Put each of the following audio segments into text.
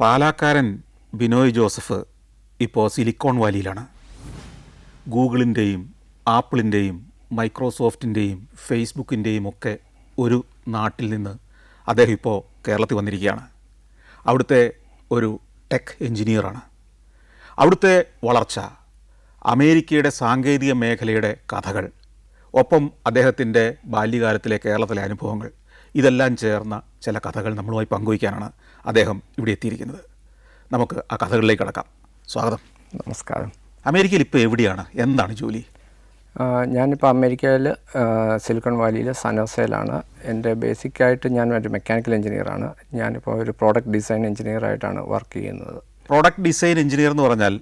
പാലാക്കാരൻ Binoy Joseph ഇപ്പോൾ silicone വാലിയിലാണ്. ഗൂഗിളിൻ്റെയും ആപ്പിളിൻ്റെയും മൈക്രോസോഫ്റ്റിൻ്റെയും ഫേസ്ബുക്കിൻ്റെയും ഒക്കെ ഒരു നാട്ടിൽ നിന്ന് അദ്ദേഹം ഇപ്പോൾ കേരളത്തിൽ വന്നിരിക്കുകയാണ്. അവിടുത്തെ ഒരു ടെക് എഞ്ചിനീയറാണ്. അവിടുത്തെ വളർച്ച, അമേരിക്കയുടെ സാങ്കേതിക മേഖലയുടെ കഥകൾ, ഒപ്പം അദ്ദേഹത്തിൻ്റെ ബാല്യകാലത്തിലെ കേരളത്തിലെ അനുഭവങ്ങൾ, ഇതെല്ലാം ചേർന്ന ചില കഥകൾ നമ്മളുമായി പങ്കുവയ്ക്കാനാണ് അദ്ദേഹം ഇവിടെ എത്തിയിരിക്കുന്നത്. നമുക്ക് ആ കഥകളിലേക്ക് കടക്കാം. സ്വാഗതം. നമസ്കാരം. അമേരിക്കയിൽ ഇപ്പോൾ എവിടെയാണ്, എന്താണ് ജോലി? ഞാനിപ്പോൾ അമേരിക്കയിൽ സിലിക്കോൺ വാലിയിൽ സാനോസയിലാണ്. എൻ്റെ ബേസിക്കായിട്ട് ഞാനൊരു മെക്കാനിക്കൽ എഞ്ചിനീയറാണ്. ഞാനിപ്പോൾ ഒരു പ്രോഡക്റ്റ് ഡിസൈൻ എഞ്ചിനീയറായിട്ടാണ് വർക്ക് ചെയ്യുന്നത്. പ്രോഡക്റ്റ് ഡിസൈൻ എഞ്ചിനീയർ എന്ന് പറഞ്ഞാൽ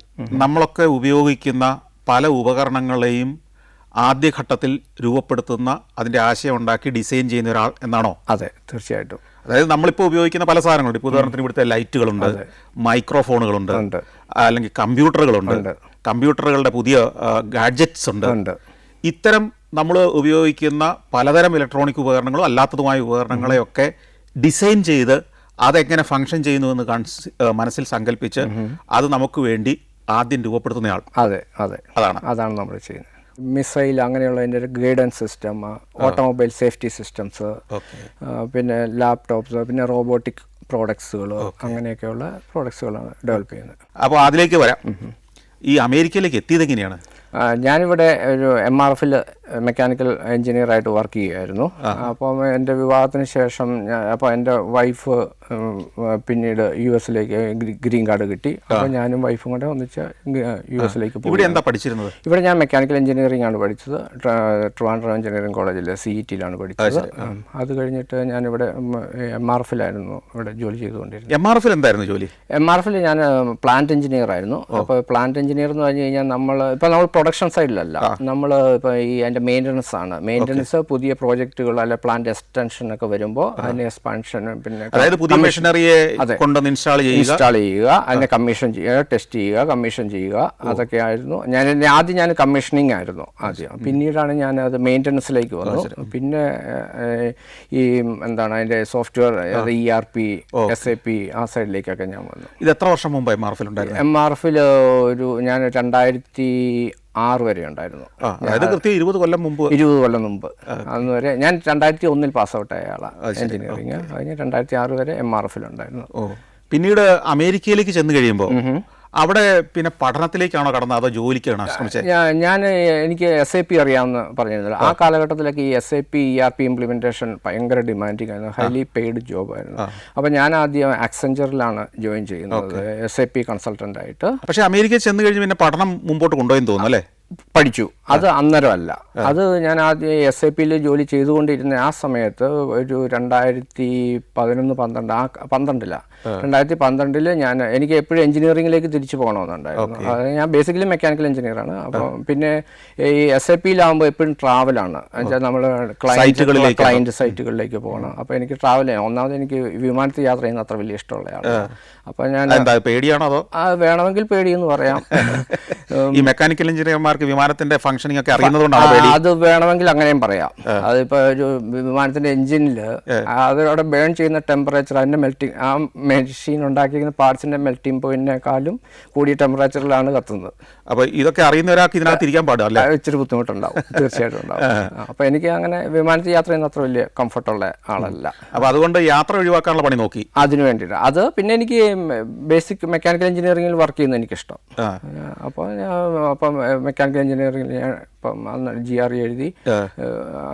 നമ്മളൊക്കെ ഉപയോഗിക്കുന്ന പല ഉപകരണങ്ങളെയും ആദ്യഘട്ടത്തിൽ രൂപപ്പെടുത്തുന്ന, അതിൻ്റെ ആശയം ഉണ്ടാക്കി ഡിസൈൻ ചെയ്യുന്ന ഒരാൾ എന്നാണോ? അതെ, തീർച്ചയായിട്ടും. അതായത് നമ്മളിപ്പോൾ ഉപയോഗിക്കുന്ന പല സാധനങ്ങളുണ്ട്. ഇപ്പോൾ ഉദാഹരണത്തിന് ഇവിടുത്തെ ലൈറ്റുകളുണ്ട്, മൈക്രോഫോണുകളുണ്ട്, അല്ലെങ്കിൽ കമ്പ്യൂട്ടറുകളുണ്ട്, കമ്പ്യൂട്ടറുകളുടെ പുതിയ ഗാഡ്ജറ്റ്സ് ഉണ്ട്. ഇത്തരം നമ്മൾ ഉപയോഗിക്കുന്ന പലതരം ഇലക്ട്രോണിക് ഉപകരണങ്ങളും അല്ലാത്തതുമായ ഉപകരണങ്ങളെയൊക്കെ ഡിസൈൻ ചെയ്ത് അതെങ്ങനെ ഫങ്ഷൻ ചെയ്യുന്നുവെന്ന് മനസ്സിൽ സങ്കല്പിച്ച് അത് നമുക്ക് വേണ്ടി ആദ്യം രൂപപ്പെടുത്തുന്നയാൾ. അതെ അതെ, അതാണ് നമ്മൾ ചെയ്യുന്നത്. മിസൈൽ അങ്ങനെയുള്ളതിൻ്റെ ഒരു guidance system, automobile safety systems, പിന്നെ ലാപ്ടോപ്സ്, പിന്നെ റോബോട്ടിക് പ്രോഡക്ട്സുകൾ, അങ്ങനെയൊക്കെയുള്ള പ്രോഡക്ട്സുകളാണ് ഡെവലപ്പ് ചെയ്യുന്നത്. അപ്പോൾ അതിലേക്ക് വരാം. ഈ അമേരിക്കയിലേക്ക് എത്തിയത് എങ്ങനെയാണ്? ഞാനിവിടെ ഒരു MRFൽ മെക്കാനിക്കൽ എഞ്ചിനീയറായിട്ട് വർക്ക് ചെയ്യുമായിരുന്നു. അപ്പം എൻ്റെ വിവാഹത്തിന് ശേഷം അപ്പോൾ എൻ്റെ വൈഫ് പിന്നീട് US ഗ്രീൻ കാർഡ് കിട്ടി. അപ്പോൾ ഞാനും വൈഫും കൂടെ ഒന്നിച്ച് US പോയി. ഇവിടെ എന്താ പഠിച്ചിരുന്നത്? ഇവിടെ ഞാൻ മെക്കാനിക്കൽ എഞ്ചിനീയറിംഗ് ആണ് പഠിച്ചത്. ട്രിവാൻഡ്രം എഞ്ചിനീയറിംഗ് കോളേജിൽ CETയിലാണ് പഠിച്ചത്. അത് കഴിഞ്ഞിട്ട് ഞാനിവിടെ MRFലായിരുന്നു ഇവിടെ ജോലി ചെയ്തുകൊണ്ടിരുന്നത്. MRFൽ എന്തായിരുന്നു ജോലി? MRFൽ ഞാൻ പ്ലാന്റ് എഞ്ചിനീയർ ആയിരുന്നു. അപ്പോൾ പ്ലാന്റ് എഞ്ചിനീയർ എന്ന് പറഞ്ഞു കഴിഞ്ഞാൽ നമ്മൾ പ്രൊഡക്ഷൻ സൈഡിലല്ല, നമ്മൾ ഇപ്പോൾ ഈ അതിൻ്റെ മെയിൻ്റനൻസ് ആണ്. മെയിൻ്റനൻസ്, പുതിയ പ്രോജക്റ്റുകൾ അല്ലെ പ്ലാന്റ് എക്സ്റ്റൻഷൻ ഒക്കെ വരുമ്പോൾ അതിന് എക്സ്പാൻഷൻ, പിന്നെ അതായത് പുതിയ മെഷീനറിയെ കൊണ്ടുവന്ന് ഇൻസ്റ്റാൾ ചെയ്യുക, അതിനെ കമ്മീഷൻ ചെയ്യുക, ടെസ്റ്റ് ചെയ്യുക, കമ്മീഷൻ ചെയ്യുക, അതൊക്കെ ആയിരുന്നു. ഞാൻ കമ്മീഷനിങ് ആയിരുന്നു ആദ്യം. പിന്നീടാണ് ഞാൻ അത് മെയിൻ്റനൻസിലേക്ക് വന്നു. പിന്നെ ഈ എന്താണ് അതിൻ്റെ സോഫ്റ്റ്വെയർ, ERP, SAP ആ സൈഡിലേക്കൊക്കെ ഞാൻ വന്നു. ഇത് എത്ര വർഷം മുമ്പ് MRFൽ ഒരു ഞാൻ 2006 വരെ ഉണ്ടായിരുന്നു. അതായത് 20 കൊല്ലം മുമ്പ്. അന്ന് വരെ ഞാൻ 2001 പാസ് ഔട്ട് ആയ ആളാണ് എഞ്ചിനീയറിംഗ്. കഴിഞ്ഞ് 2006 വരെ MRFൽ ഉണ്ടായിരുന്നു. പിന്നീട് അമേരിക്കയിലേക്ക് ചെന്ന് കഴിയുമ്പോൾ അവിടെ പിന്നെ പഠനത്തിലേക്കാണോ കടന്നത്, അതോ ജോലിക്കാണോ ശ്രമിച്ചത്? എനിക്ക് SAP അറിയാമെന്ന് പറഞ്ഞിരുന്നില്ല. ആ കാലഘട്ടത്തിലേക്ക് ഈ SAP ERP ഇംപ്ലിമെൻറ്റേഷൻ ഭയങ്കര ഡിമാൻഡിങ് ആയിരുന്നു, ഹൈലി പെയ്ഡ് ജോബായിരുന്നു. അപ്പോൾ ഞാൻ ആദ്യം അക്സെഞ്ചറിലാണ് ജോയിൻ ചെയ്യുന്നത് SAP കൺസൾട്ടൻ്റ് ആയിട്ട്. പക്ഷേ അമേരിക്കയിൽ ചെന്ന് കഴിഞ്ഞ് പിന്നെ പഠനം മുമ്പോട്ട് കൊണ്ടുപോയെന്ന് തോന്നുന്നു അല്ലേ? പഠിച്ചു. അത് അന്നേരമല്ല, അത് ഞാൻ ആദ്യം SAPയിൽ ജോലി ചെയ്തുകൊണ്ടിരുന്ന ആ സമയത്ത് ഒരു 2012 എനിക്ക് എപ്പോഴും എഞ്ചിനീയറിംഗിലേക്ക് തിരിച്ചു പോകണമെന്നുണ്ടായിരുന്നു. അതായത് ഞാൻ ബേസിക്കലി മെക്കാനിക്കൽ എഞ്ചിനീയറാണ്. അപ്പം പിന്നെ ഈ SAPയിലാകുമ്പോൾ എപ്പോഴും ട്രാവലാണ്. എന്നുവെച്ചാൽ നമ്മൾ ക്ലയൻറ്റ് സൈറ്റുകളിലേക്ക് പോകണം. അപ്പോൾ എനിക്ക് ട്രാവൽ ചെയ്യാം. ഒന്നാമത് എനിക്ക് വിമാനത്തിൽ യാത്ര ചെയ്യുന്ന അത്ര വലിയ ഇഷ്ടമുള്ളതാണ്. അപ്പോൾ ഞാൻ പേടിയാണോ അതോ? വേണമെങ്കിൽ പേടിയെന്ന് പറയാം. ഈ മെക്കാനിക്കൽ എഞ്ചിനീയർമാർക്ക് വിമാനത്തിന്റെ ഫംഗ്ഷനിങ് ഒക്കെ അറിയുന്നതുകൊണ്ടാണ് അത് വേണമെങ്കിൽ അങ്ങനെയും പറയാം. അതിപ്പോൾ ഒരു വിമാനത്തിന്റെ എഞ്ചിനിൽ അതോടെ ബേൺ ചെയ്യുന്ന ടെമ്പറേച്ചർ, അതിന്റെ മെൽറ്റിംഗ്, ആ മെഷീൻ ഉണ്ടാക്കിയിരിക്കുന്ന പാർട്സിന്റെ മെൽറ്റിംഗ് പോയിന്റിനേക്കാളും കൂടിയ ടെമ്പറേച്ചറിലാണ് കത്തുന്നത്. അപ്പോൾ ഇതൊക്കെ അറിയുന്ന ഒരാൾക്ക് ഇതിനകത്ത് ഇരിക്കാൻ പാടില്ല, ഇച്ചിരി ബുദ്ധിമുട്ടുണ്ടാവും, തീർച്ചയായിട്ടും ഉണ്ടാവും. അപ്പോൾ എനിക്ക് അങ്ങനെ വിമാനത്തിൽ യാത്ര ചെയ്യുന്ന അത്ര വലിയ കംഫർട്ടുള്ള ആളല്ല. അപ്പോൾ അതുകൊണ്ട് യാത്ര ഒഴിവാക്കാനുള്ള പണി നോക്കി അതിനു വേണ്ടിയിട്ട്. അത് പിന്നെ എനിക്ക് ബേസിക് മെക്കാനിക്കൽ എഞ്ചിനീയറിംഗിൽ വർക്ക് ചെയ്യുന്നത് എനിക്കിഷ്ടം. അപ്പം മെക്കാനിക്കൽ എഞ്ചിനീയറിംഗിൽ ഞാൻ ഇപ്പം അന്ന് GRE എഴുതി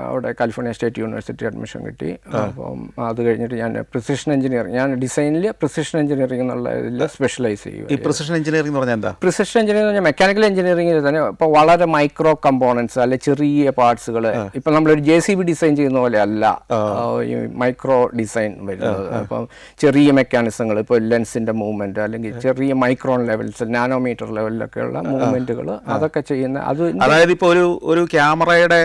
അവിടെ കാലിഫോർണിയ സ്റ്റേറ്റ് യൂണിവേഴ്സിറ്റി അഡ്മിഷൻ കിട്ടി. അപ്പം അത് കഴിഞ്ഞിട്ട് ഞാൻ പ്രിസിഷൻ എഞ്ചിനീയറിംഗ്, ഞാൻ ഡിസൈനിൽ പ്രിസിഷൻ എഞ്ചിനീയറിംഗ് എന്നുള്ള ഇതിൽ സ്പെഷ്യലൈസ് ചെയ്യും. ഈ പ്രിസിഷൻ എഞ്ചിനീയറിംഗ് എന്ന് പറഞ്ഞാൽ എന്താ? പ്രിസിഷൻ എഞ്ചിനീയറിംഗ് പറഞ്ഞാൽ മെക്കാനിക്കൽ എഞ്ചിനീയറിംഗിൽ തന്നെ ഇപ്പോൾ വളരെ മൈക്രോ കമ്പോണൻസ്, അല്ലെ ചെറിയ പാർട്സുകൾ, ഇപ്പം നമ്മളൊരു JCB ഡിസൈൻ ചെയ്യുന്ന പോലെ അല്ല ഈ മൈക്രോ ഡിസൈൻ വരുന്നത്. അപ്പം ചെറിയ മെക്കാനിസങ്ങൾ, ഇപ്പോൾ ലെൻസിൻ്റെ മൂവ്മെൻറ്റ്, അല്ലെങ്കിൽ ചെറിയ മൈക്രോൺ ലെവൽസ്, നാനോമീറ്റർ ലെവലിലൊക്കെയുള്ള മൂവ്മെൻറ്റുകൾ, അതൊക്കെ ചെയ്യുന്ന അത്. അതായത് ഇപ്പോൾ ഒരു ക്യാമറയുടെ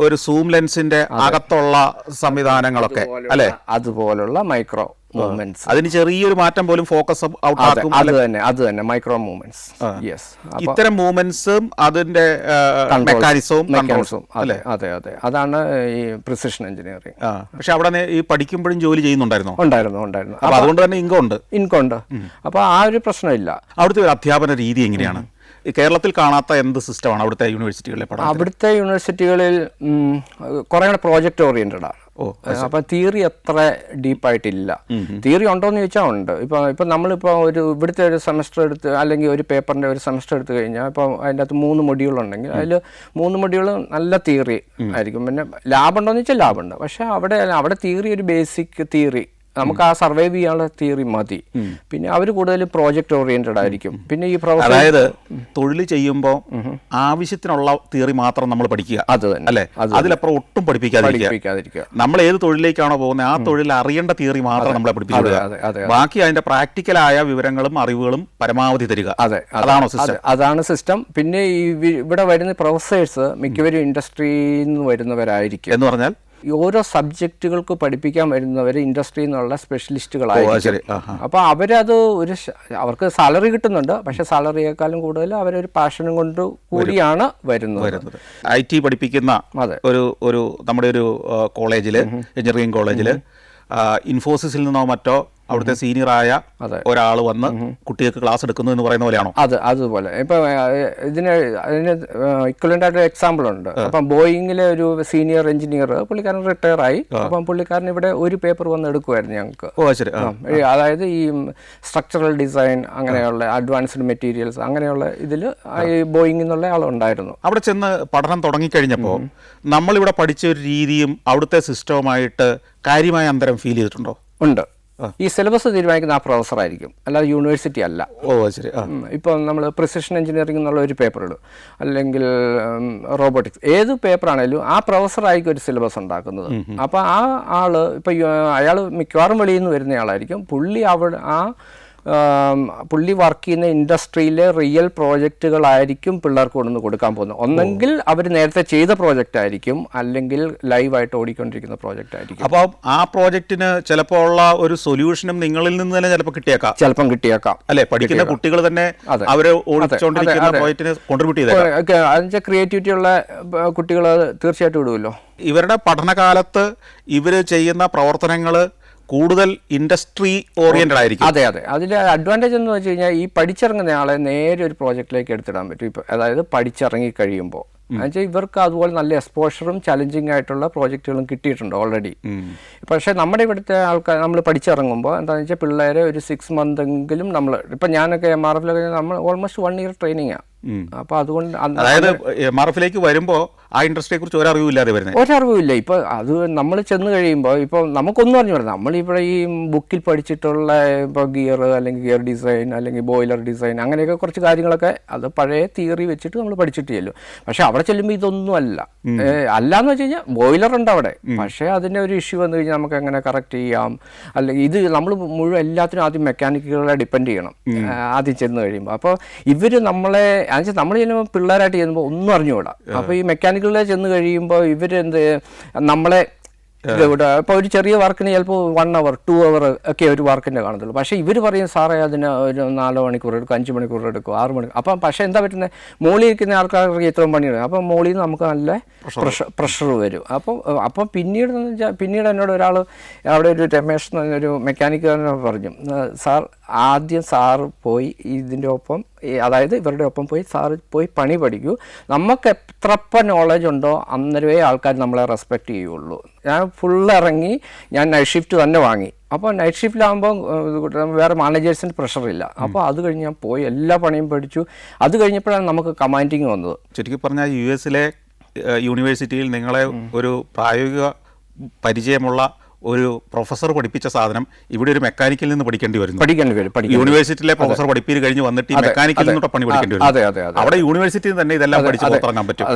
ഒരു സൂം ലെൻസിന്റെ അകത്തുള്ള സംവിധാനങ്ങളൊക്കെ അല്ലെ, അതുപോലുള്ള മൈക്രോ മൂവ്മെന്റ്സ്. അതിന് ചെറിയൊരു മാറ്റം പോലും ഫോക്കസ് ഔട്ട് ആക്കും. അത് തന്നെ മൈക്രോ മൂവ്മെന്റ്സ്. യെസ്, ഇത്തരം മൂവ്മെന്റ്സും അതിന്റെ മെക്കാനിസവും അതെ അതെ അതെ, അതാണ് ഈ പ്രിസിഷൻ എഞ്ചിനീയറിംഗ്. പക്ഷെ അവിടെ ഈ പഠിക്കുമ്പോഴും ജോലി ചെയ്യുന്നുണ്ടായിരുന്നു. അപ്പൊ അതുകൊണ്ട് തന്നെ ഇൻകം ഉണ്ട്. അപ്പൊ ആ ഒരു പ്രശ്നമില്ല. അവിടുത്തെ ഒരു അധ്യാപന രീതി എങ്ങനെയാണ്? കേരളത്തിൽ കാണാത്ത എന്ത് സിസ്റ്റമാണ് അവിടുത്തെ യൂണിവേഴ്സിറ്റികളിലെ പഠനം? അവിടുത്തെ യൂണിവേഴ്സിറ്റികളിൽ കുറെ കൂടെ പ്രോജക്റ്റ് ഓറിയന്റഡ് ആണ്. അപ്പൊ തിയറി അത്ര ഡീപ്പായിട്ടില്ല. തിയറി ഉണ്ടോയെന്ന് ചോദിച്ചാൽ ഉണ്ട്. ഇപ്പം നമ്മളിപ്പോൾ ഇവിടുത്തെ ഒരു സെമസ്റ്റർ എടുത്ത് അല്ലെങ്കിൽ ഒരു പേപ്പറിൻ്റെ ഒരു സെമസ്റ്റർ എടുത്തു കഴിഞ്ഞാൽ ഇപ്പോൾ അതിൻ്റെ അകത്ത് 3 മൊഡ്യൂൾ ഉണ്ടെങ്കിൽ അതിൽ 3 മൊഡ്യൂൾ നല്ല തിയറി ആയിരിക്കും. പിന്നെ ലാബ് ഉണ്ടോയെന്ന് വെച്ചാൽ ലാബുണ്ട്. പക്ഷെ അവിടെ തിയറി ഒരു ബേസിക് തിയറി, നമുക്ക് ആ സർവൈവ് ചെയ്യാനുള്ള തിയറി മതി. പിന്നെ അവർ കൂടുതലും പ്രോജക്റ്റ് ഓറിയന്റഡ് ആയിരിക്കും. പിന്നെ ഈ അതായത് തൊഴിൽ ചെയ്യുമ്പോൾ ആവശ്യത്തിനുള്ള തിയറി മാത്രം നമ്മൾ പഠിക്കുക, അത് തന്നെ അല്ലെ, അതിലപ്പുറം ഒട്ടും പഠിപ്പിക്കാതിരിക്കുക. നമ്മൾ ഏത് തൊഴിലിലേക്കാണോ പോകുന്നത് ആ തൊഴിൽ അറിയേണ്ട തിയറി മാത്രം നമ്മളെ പഠിപ്പിക്കുക. ബാക്കി അതിന്റെ പ്രാക്ടിക്കലായ വിവരങ്ങളും അറിവുകളും പരമാവധി തരിക. അതാണോ സിസ്റ്റം? അതാണ് സിസ്റ്റം. പിന്നെ ഇവിടെ വരുന്ന പ്രൊഫസേഴ്സ് മിക്കവരും ഇൻഡസ്ട്രിയിൽ നിന്ന് വരുന്നവരായിരിക്കും. എന്ന് പറഞ്ഞാൽ ഓരോ സബ്ജക്റ്റുകൾക്ക് പഠിപ്പിക്കാൻ വരുന്നവർ ഇൻഡസ്ട്രിയിൽ നിന്നുള്ള സ്പെഷ്യലിസ്റ്റുകളായിരിക്കും. അപ്പോൾ അവരത് അവർക്ക് സാലറി കിട്ടുന്നുണ്ട്. പക്ഷെ സാലറിയേക്കാളും കൂടുതൽ അവരൊരു പാഷനും കൊണ്ട് കൂടിയാണ് വരുന്നത്. IT പഠിപ്പിക്കുന്ന ഒരു നമ്മുടെ ഒരു കോളേജിൽ, എഞ്ചിനീയറിംഗ് കോളേജിൽ ഇൻഫോസിസിൽ നിന്നോ മറ്റോ അവിടുത്തെ സീനിയറായ ഒരാൾ വന്ന് കുട്ടികൾക്ക് ക്ലാസ് എടുക്കുന്നു എന്ന് പറയുന്ന പോലെയാണോ? അതുപോലെ ഇപ്പം അതിന് ഇക്വലന്റ് ആയിട്ട് എക്സാമ്പിൾ ഉണ്ട്. അപ്പം ബോയിങ്ങിലെ ഒരു സീനിയർ എഞ്ചിനീയർ, പുള്ളിക്കാരൻ റിട്ടയർ ആയി. അപ്പം പുള്ളിക്കാരൻ ഇവിടെ ഒരു പേപ്പർ വന്ന് എടുക്കുമായിരുന്നു ഞങ്ങൾക്ക്. അതായത് ഈ സ്ട്രക്ചറൽ ഡിസൈൻ, അങ്ങനെയുള്ള അഡ്വാൻസ്ഡ് മെറ്റീരിയൽസ്, അങ്ങനെയുള്ള ഇതിൽ ഈ ബോയിങ് എന്നുള്ള ആളുണ്ടായിരുന്നു. അവിടെ ചെന്ന് പഠനം തുടങ്ങിക്കഴിഞ്ഞപ്പോൾ നമ്മളിവിടെ പഠിച്ച ഒരു രീതിയും അവിടുത്തെ സിസ്റ്റവുമായിട്ട് കാര്യമായ അന്തരം ഫീൽ ചെയ്തിട്ടുണ്ടോ? ഉണ്ട്. ഈ സിലബസ് തീരുമാനിക്കുന്ന ആ പ്രൊഫസറായിരിക്കും, അല്ലാതെ യൂണിവേഴ്സിറ്റി അല്ല. ശരി. ഇപ്പം നമ്മൾ പ്രിസിഷൻ എഞ്ചിനീയറിംഗ് എന്നുള്ള ഒരു പേപ്പർ ഇടും, അല്ലെങ്കിൽ റോബോട്ടിക്സ്, ഏത് പേപ്പറാണേലും ആ പ്രൊഫസറായിരിക്കും ഒരു സിലബസ് ഉണ്ടാക്കുന്നത്. അപ്പോൾ ആ ആള് ഇപ്പം അയാൾ മിക്കവാറും വെളിയിൽ നിന്ന് വരുന്ന ആളായിരിക്കും. പുള്ളി വർക്ക് ചെയ്യുന്ന ഇൻഡസ്ട്രിയിലെ റിയൽ പ്രോജക്റ്റുകളായിരിക്കും പിള്ളേർക്ക് കൊണ്ടുവന്ന് കൊടുക്കാൻ പോകുന്നത്. ഒന്നെങ്കിൽ അവർ നേരത്തെ ചെയ്ത പ്രോജക്റ്റ് ആയിരിക്കും, അല്ലെങ്കിൽ ലൈവായിട്ട് ഓടിക്കൊണ്ടിരിക്കുന്ന പ്രോജക്റ്റ് ആയിരിക്കും. അപ്പോൾ ആ പ്രോജക്റ്റിന് ചിലപ്പോൾ ഉള്ള ഒരു സൊല്യൂഷനും നിങ്ങളിൽ നിന്ന് തന്നെ ചിലപ്പോൾ കിട്ടിയേക്കാം അല്ലെ? പഠിക്കുന്ന കുട്ടികൾ തന്നെ അവര് ഓടിച്ചുകൊണ്ടിരിക്കുന്ന പ്രോജക്റ്റിന് കോൺട്രിബ്യൂട്ട് ചെയ്തേക്കാം. അതിന്റെ ക്രിയേറ്റിവിറ്റി ഉള്ള കുട്ടികൾ തീർച്ചയായിട്ടും ഇടുമല്ലോ. ഇവരുടെ പഠനകാലത്ത് ഇവര് ചെയ്യുന്ന പ്രവർത്തനങ്ങൾ കൂടുതൽ ഇൻഡസ്ട്രി ഓറിയന്റഡ് ആയിരിക്കും. അതെ. അതിന്റെ അഡ്വാൻറ്റേജ് എന്ന് വെച്ച് കഴിഞ്ഞാൽ ഈ പഠിച്ചിറങ്ങുന്ന ആളെ നേരെ ഒരു പ്രോജക്റ്റിലേക്ക് എടുത്തിടാൻ പറ്റും. ഇപ്പം അതായത് പഠിച്ചിറങ്ങി കഴിയുമ്പോൾ എന്നുവെച്ചാൽ ഇവർക്ക് അതുപോലെ നല്ല എക്സ്പോഷറും ചലഞ്ചിങ് ആയിട്ടുള്ള പ്രോജക്റ്റുകളും കിട്ടിയിട്ടുണ്ട് ഓൾറെഡി. പക്ഷേ നമ്മുടെ ഇവിടുത്തെ ആൾക്കാർ നമ്മൾ പഠിച്ചിറങ്ങുമ്പോൾ എന്താണെന്ന് വെച്ചാൽ പിള്ളേരെ ഒരു 6 month എങ്കിലും നമ്മൾ, ഇപ്പം ഞാനൊക്കെ MRF നമ്മൾ ഓൾമോസ്റ്റ് 1 year ട്രെയിനിങ്ങാണ്. അപ്പോൾ അതുകൊണ്ട് അതായത് MRF വരുമ്പോൾ ആ ഇൻഡസ്ട്രിയെ കുറിച്ച് ഒരറിവില്ല. ഇപ്പോൾ അത് നമ്മൾ ചെന്ന് കഴിയുമ്പോൾ ഇപ്പോൾ നമുക്കൊന്നും അറിഞ്ഞു വരാം. നമ്മളിവിടെ ഈ ബുക്കിൽ പഠിച്ചിട്ടുള്ള ഇപ്പോൾ ഗിയർ, അല്ലെങ്കിൽ ഗിയർ ഡിസൈൻ, അല്ലെങ്കിൽ ബോയിലർ ഡിസൈൻ, അങ്ങനെയൊക്കെ കുറച്ച് കാര്യങ്ങളൊക്കെ അത് പഴയ തിയറി വെച്ചിട്ട് നമ്മൾ പഠിച്ചിട്ട് ചെല്ലും. പക്ഷെ അവിടെ ചെല്ലുമ്പോൾ ഇതൊന്നും അല്ലാന്ന് വെച്ച് കഴിഞ്ഞാൽ ബോയിലർ ഉണ്ട് അവിടെ, പക്ഷേ അതിൻ്റെ ഒരു ഇഷ്യൂ വന്നു കഴിഞ്ഞാൽ നമുക്ക് എങ്ങനെ കറക്റ്റ് ചെയ്യാം, അല്ലെങ്കിൽ ഇത് നമ്മൾ മുഴുവൻ എല്ലാത്തിനും ആദ്യം മെക്കാനിക്കുകളെ ഡിപ്പെൻഡ് ചെയ്യണം ആദ്യം ചെന്ന് കഴിയുമ്പോൾ. അപ്പോൾ ഇവർ നമ്മൾ ചെല്ലുമ്പോൾ പിള്ളേരായിട്ട് ചെല്ലുമ്പോൾ ഒന്നും അറിഞ്ഞുകൂടാ. അപ്പോൾ ഈ മെക്കാനിക്കുകളെ ചെന്ന് കഴിയുമ്പോൾ ഇവരെന്ത് നമ്മളെ ഇപ്പോൾ ഒരു ചെറിയ വർക്കിന് ചിലപ്പോൾ 1 hour 2 hour ഒക്കെ ഒരു വർക്കിൻ്റെ കാണത്തുള്ളൂ. പക്ഷേ ഇവർ പറയും സാറേ അതിന് ഒരു 4 മണിക്കൂർ എടുക്കും, 5 മണിക്കൂർ എടുക്കും, 6 മണിക്കൂർ. അപ്പം പക്ഷേ എന്താ പറ്റുന്നത്, മോളിൽ ഇരിക്കുന്ന ആൾക്കാർക്ക് ഇത്രയും പണിയെടുക്കും. അപ്പം മോളിൽ നിന്ന് നമുക്ക് നല്ല പ്രഷർ വരും. അപ്പം പിന്നീട് എന്നോട് ഒരാൾ അവിടെ ഒരു രമേശ് എന്ന് പറഞ്ഞൊരു മെക്കാനിക്കാരനോട് പറഞ്ഞു, ആദ്യം സാറ് പോയി ഇതിൻ്റെ ഒപ്പം, അതായത് ഇവരുടെ ഒപ്പം പോയി സാറ് പോയി പണി പഠിക്കൂ. നമുക്ക് എത്രപ്പം നോളജ് ഉണ്ടോ അന്നേരമേ ആൾക്കാർ നമ്മളെ റെസ്പെക്റ്റ് ചെയ്യുള്ളൂ. ഞാൻ ഫുൾ ഇറങ്ങി, ഞാൻ നൈറ്റ് ഷിഫ്റ്റ് തന്നെ വാങ്ങി. അപ്പോൾ നൈറ്റ് ഷിഫ്റ്റിലാകുമ്പോൾ വേറെ മാനേജേഴ്സിന് പ്രഷറില്ല. അപ്പോൾ അത് കഴിഞ്ഞ് ഞാൻ പോയി എല്ലാ പണിയും പഠിച്ചു. അത് കഴിഞ്ഞപ്പോഴാണ് നമുക്ക് കമാൻഡിങ് വന്നത്. ചുരുക്കി പറഞ്ഞാൽ US യൂണിവേഴ്സിറ്റിയിൽ നിങ്ങളെ ഒരു പ്രായോഗിക പരിചയമുള്ള ഒരു പ്രൊഫസർ പഠിപ്പിച്ച സാധനം ഇവിടെ ഒരു മെക്കാനിക്കിൽ നിന്ന് പഠിക്കേണ്ടി വരും. യൂണിവേഴ്സിറ്റിയിലെ പ്രൊഫസർ പഠിപ്പിച്ച് കഴിഞ്ഞ് വന്നിട്ട് ഈ മെക്കാനിക്കിൽ നിന്നൂടെ പണി പഠിക്കേണ്ടി വരും. അവിടെ യൂണിവേഴ്സിറ്റിയിൽ തന്നെ ഇതെല്ലാം പഠിച്ച് പുറത്തിറങ്ങാൻ പറ്റും.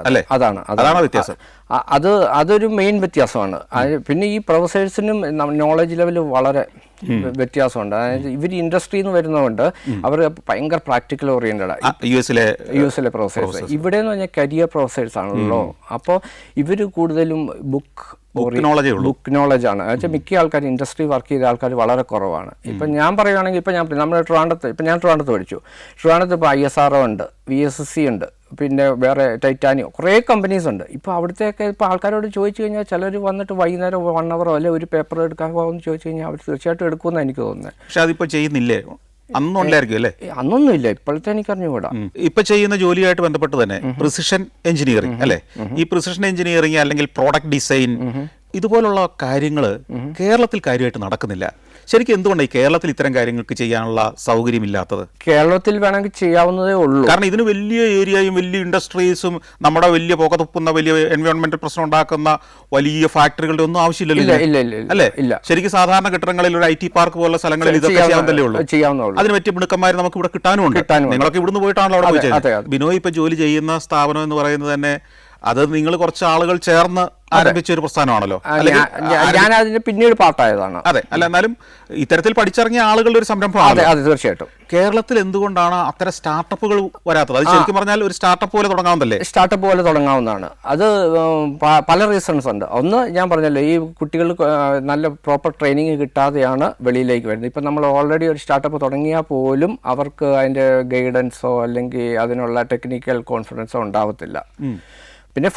അല്ലേ? അതാണ് വ്യത്യാസം. അതൊരു മെയിൻ വ്യത്യാസമാണ്. പിന്നെ ഈ പ്രൊഫസേഴ്സിനും നോളജ് ലെവൽ വളരെ വ്യത്യാസമുണ്ട്. അതായത് ഇവർ ഇൻഡസ്ട്രിയിൽ നിന്ന് വരുന്നതുകൊണ്ട് അവർ ഭയങ്കര പ്രാക്ടിക്കൽ ഓറിയന്റഡ് യു എസിലെ പ്രൊഫസേഴ്സ്. ഇവിടെ എന്ന് പറഞ്ഞാൽ കരിയർ പ്രൊഫസേഴ്സ് ആണല്ലോ. അപ്പോൾ ഇവർ കൂടുതലും ബുക്ക് നോളജ് ആണ്. വെച്ചാൽ മിക്ക ആൾക്കാർ ഇൻഡസ്ട്രി വർക്ക് ചെയ്ത ആൾക്കാർ വളരെ കുറവാണ്. ഇപ്പം ഞാൻ പറയുകയാണെങ്കിൽ ഇപ്പം ഞാൻ ട്രിവാൻഡ്രത്ത് പഠിച്ചു. ട്രിവാൻഡ്രത്ത് ഇപ്പോൾ ISRO ഉണ്ട്, VSSC ഉണ്ട്, പിന്നെ വേറെ ടൈറ്റാനിയോ, കുറേ കമ്പനീസ് ഉണ്ട്. ഇപ്പോൾ അവിടുത്തെയൊക്കെ ഇപ്പോൾ ആൾക്കാരോട് ചോദിച്ചു കഴിഞ്ഞാൽ ചിലർ വന്നിട്ട് വൈകുന്നേരം 1 hour അല്ലെങ്കിൽ ഒരു പേപ്പർ എടുക്കാൻ പോകുമെന്ന് ചോദിച്ചു കഴിഞ്ഞാൽ അവർ തീർച്ചയായിട്ടും എടുക്കുമെന്ന് എനിക്ക് തോന്നുന്നത്. പക്ഷെ അതിപ്പോൾ ചെയ്യുന്നില്ലേ? അന്നുണ്ടായിരിക്കും അല്ലേ? അന്നൊന്നുമില്ല, ഇപ്പോഴത്തെ എനിക്ക് അറിഞ്ഞുകൂടാ. ഇപ്പൊ ചെയ്യുന്ന ജോലിയായിട്ട് ബന്ധപ്പെട്ട് തന്നെ പ്രിസിഷൻ എഞ്ചിനീയറിംഗ് അല്ലെ, ഈ പ്രിസിഷൻ എഞ്ചിനീയറിംഗ് അല്ലെങ്കിൽ പ്രോഡക്റ്റ് ഡിസൈൻ ഇതുപോലുള്ള കാര്യങ്ങൾ കേരളത്തിൽ കാര്യമായിട്ട് നടക്കുന്നില്ല. ശരിക്കും എന്തുകൊണ്ടാണ് ഈ കേരളത്തിൽ ഇത്തരം കാര്യങ്ങൾക്ക് ചെയ്യാനുള്ള സൗകര്യമില്ലാത്തത്? കേരളത്തിൽ വേണമെങ്കിൽ ചെയ്യാവുന്നതേ ഉള്ളൂ. കാരണം ഇതിന് വലിയ ഏരിയയും വലിയ ഇൻഡസ്ട്രീസും നമ്മുടെ വലിയ പുകതുപ്പുന്ന വലിയ എൻവയോൺമെന്റൽ പ്രശ്നം ഉണ്ടാക്കുന്ന വലിയ ഫാക്ടറികളുടെ ഒന്നും ആവശ്യമില്ലല്ലോ അല്ലേ? ശരിക്കും സാധാരണ കെട്ടിടങ്ങളിൽ ഒരു IT പാർക്ക് പോലുള്ള സ്ഥലങ്ങളിൽ ഇതൊക്കെ ചെയ്യാവുന്നതല്ലേ ഉള്ളൂ. അതിന് പറ്റിയ മിടുക്കന്മാർ നമുക്ക് ഇവിടെ കിട്ടാനുണ്ട്. നിങ്ങളൊക്കെ ഇവിടുന്ന് പോയിട്ടാണല്ലോ അവിടെ പോയി. ബിനോയ് ഇപ്പൊ ജോലി ചെയ്യുന്ന സ്ഥാപനം എന്ന് പറയുന്നത് തന്നെ അത് നിങ്ങൾ കുറച്ച് ആളുകൾ ചേർന്ന് ആരംഭിച്ച ഒരു പ്രസ്ഥാനമാണല്ലോ. ഞാൻ അതിന് പിന്നീട് പാർട്ടായതാണ്. അതെ, അല്ല എന്നാലും ഇത്തരത്തിൽ പഠിച്ചിറങ്ങിയ ആളുകളുടെ ഒരു സംരംഭമാണ്. അതെ, തീർച്ചയായിട്ടും. കേരളത്തിൽ എന്തുകൊണ്ടാണ് അത്തരം സ്റ്റാർട്ടപ്പുകൾ വരാത്തത്? അത് ശരിക്കും പറഞ്ഞാൽ ഒരു സ്റ്റാർട്ടപ്പ് പോലെ തുടങ്ങാവുന്നതല്ലേ? സ്റ്റാർട്ടപ്പ് പോലെ തുടങ്ങാവുന്നതാണ്. അത് പല റീസൺസ് ഉണ്ട്. ഒന്ന് ഞാൻ പറഞ്ഞല്ലോ, ഈ കുട്ടികൾ നല്ല പ്രോപ്പർ ട്രെയിനിങ് കിട്ടാതെയാണ് വെളിയിലേക്ക് വരുന്നത്. ഇപ്പം നമ്മൾ ഓൾറെഡി ഒരു സ്റ്റാർട്ടപ്പ് തുടങ്ങിയാൽ പോലും അവർക്ക് അതിൻ്റെ ഗൈഡൻസോ അല്ലെങ്കിൽ അതിനുള്ള ടെക്നിക്കൽ കോൺഫിഡൻസോ ഉണ്ടാവത്തില്ല. പിന്നെ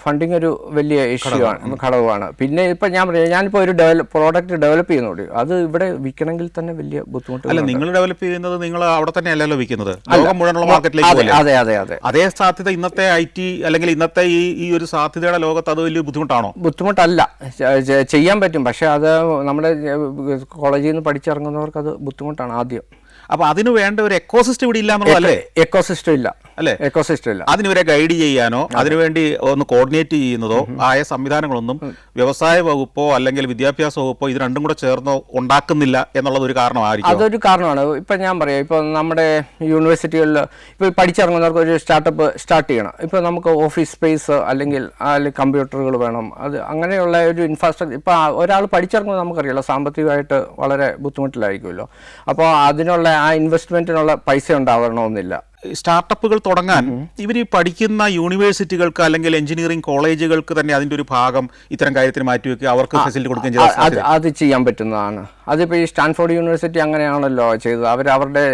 ഫണ്ടിങ് ഒരു വലിയ ഇഷ്യൂ ആണ്, ഘടകമാണ്. പിന്നെ ഇപ്പം ഞാനിപ്പോൾ ഒരു പ്രോഡക്റ്റ് ഡെവലപ്പ് ചെയ്യുന്നുണ്ട്, അത് ഇവിടെ വിൽക്കണമെങ്കിൽ തന്നെ വലിയ ബുദ്ധിമുട്ട്. അല്ല, നിങ്ങൾ ഡെവലപ്പ് ചെയ്യുന്നത് നിങ്ങൾ അവിടെ തന്നെ അല്ലല്ലോ വിൽക്കുന്നത്, ലോകം മുഴുവനുള്ള മാർക്കറ്റിലേക്ക്. അതേ സാധ്യത ഇന്നത്തെ IT അല്ലെങ്കിൽ ഇന്നത്തെ ഈ ഒരു സാധ്യതയുടെ ലോകത്ത് അത് വലിയ ബുദ്ധിമുട്ടാണോ? ബുദ്ധിമുട്ടല്ല, ചെയ്യാൻ പറ്റും. പക്ഷെ അത് നമ്മുടെ കോളേജിൽ നിന്ന് പഠിച്ചിറങ്ങുന്നവർക്ക് അത് ബുദ്ധിമുട്ടാണ് ആദ്യം. അപ്പൊ അതിന് വേണ്ട ഒരു എക്കോസിസ്റ്റം ഇവിടെ ഇല്ല എന്നുള്ളതല്ലേ? എക്കോസിസ്റ്റം ഇല്ല അല്ലേ? എക്കോസിസ്റ്റം ഇല്ല. അതിനിവരെ ഗൈഡ് ചെയ്യാനോ അതിനുവേണ്ടി ഒന്ന് കോർഡിനേറ്റ് ചെയ്യുന്നതോ ആയ സംവിധാനങ്ങളൊന്നും വ്യവസായ വകുപ്പോ അല്ലെങ്കിൽ വിദ്യാഭ്യാസ വകുപ്പോ ഇത് രണ്ടും കൂടെ ചേർന്നോ ഉണ്ടാക്കുന്നില്ല എന്നുള്ളത് ഒരു കാരണമായിരിക്കും. അതൊരു കാരണമാണ്. ഇപ്പം ഞാൻ പറയാം, ഇപ്പോൾ നമ്മുടെ യൂണിവേഴ്സിറ്റികളിൽ ഇപ്പോൾ പഠിച്ചിറങ്ങുന്നവർക്ക് ഒരു സ്റ്റാർട്ടപ്പ് സ്റ്റാർട്ട് ചെയ്യണം. ഇപ്പോൾ നമുക്ക് ഓഫീസ് സ്പേസ് അല്ലെങ്കിൽ കമ്പ്യൂട്ടറുകൾ വേണം, അത് അങ്ങനെയുള്ള ഒരു ഇൻഫ്രാസ്ട്രക്ചർ. ഇപ്പോൾ ഒരാൾ പഠിച്ചിറങ്ങുന്നത് നമുക്കറിയാലോ, സാമ്പത്തികമായിട്ട് വളരെ ബുദ്ധിമുട്ടിലായിരിക്കുമല്ലോ. അപ്പോൾ അതിനുള്ള ആ ഇൻവെസ്റ്റ്മെൻറ്റിനുള്ള പൈസ ഉണ്ടാവണമെന്നില്ല. സ്റ്റാർട്ടപ്പുകൾ തുടങ്ങാൻ ഇവർ പഠിക്കുന്ന യൂണിവേഴ്സിറ്റികൾക്ക് അല്ലെങ്കിൽ എഞ്ചിനീയറിംഗ് കോളേജുകൾക്ക് തന്നെ അതിൻ്റെ ഒരു ഭാഗം ഇത്തരം കാര്യത്തിന് മാറ്റിവെക്കുക, അവർക്ക് ഫെസിലിറ്റി കൊടുക്കുകയും ചെയ്താൽ അത് ചെയ്യാൻ പറ്റുന്നതാണ്. അതിപ്പോൾ ഈ സ്റ്റാൻഫോർഡ് യൂണിവേഴ്സിറ്റി അങ്ങനെയാണല്ലോ ചെയ്തത്. അവരുടെ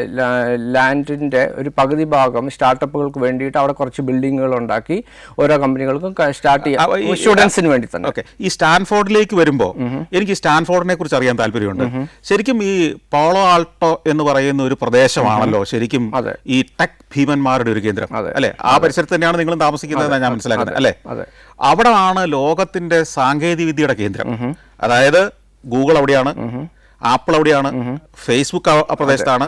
ലാൻഡിൻ്റെ ഒരു പകുതി ഭാഗം സ്റ്റാർട്ടപ്പുകൾക്ക് വേണ്ടിയിട്ട് അവിടെ കുറച്ച് ബിൽഡിങ്ങുകൾ ഉണ്ടാക്കി ഓരോ കമ്പനികൾക്കും സ്റ്റാർട്ട് ചെയ്യാം, സ്റ്റുഡൻസിന് വേണ്ടി തന്നെ. ഓക്കെ, ഈ സ്റ്റാൻഫോർഡിലേക്ക് വരുമ്പോൾ എനിക്ക് സ്റ്റാൻഫോർഡിനെ കുറിച്ച് അറിയാൻ താല്പര്യമുണ്ട്. ശരിക്കും ഈ പാളോ ആൾട്ടോ എന്ന് പറയുന്ന ഒരു പ്രദേശമാണല്ലോ ശരിക്കും ഈ ടെക് ഭീമന്മാരുടെ ഒരു കേന്ദ്രം അല്ലെ? ആ പരിസരത്ത് തന്നെയാണ് നിങ്ങളും താമസിക്കുന്നതെന്നാണ് ഞാൻ മനസ്സിലാക്കുന്നത് അല്ലെ? അവിടെയാണ് ലോകത്തിന്റെ സാങ്കേതിക വിദ്യയുടെ കേന്ദ്രം. അതായത് ഗൂഗിൾ അവിടെയാണ്, ആപ്പിൾ അവിടെയാണ്, ഫേസ്ബുക്ക് ആ പ്രദേശത്താണ്,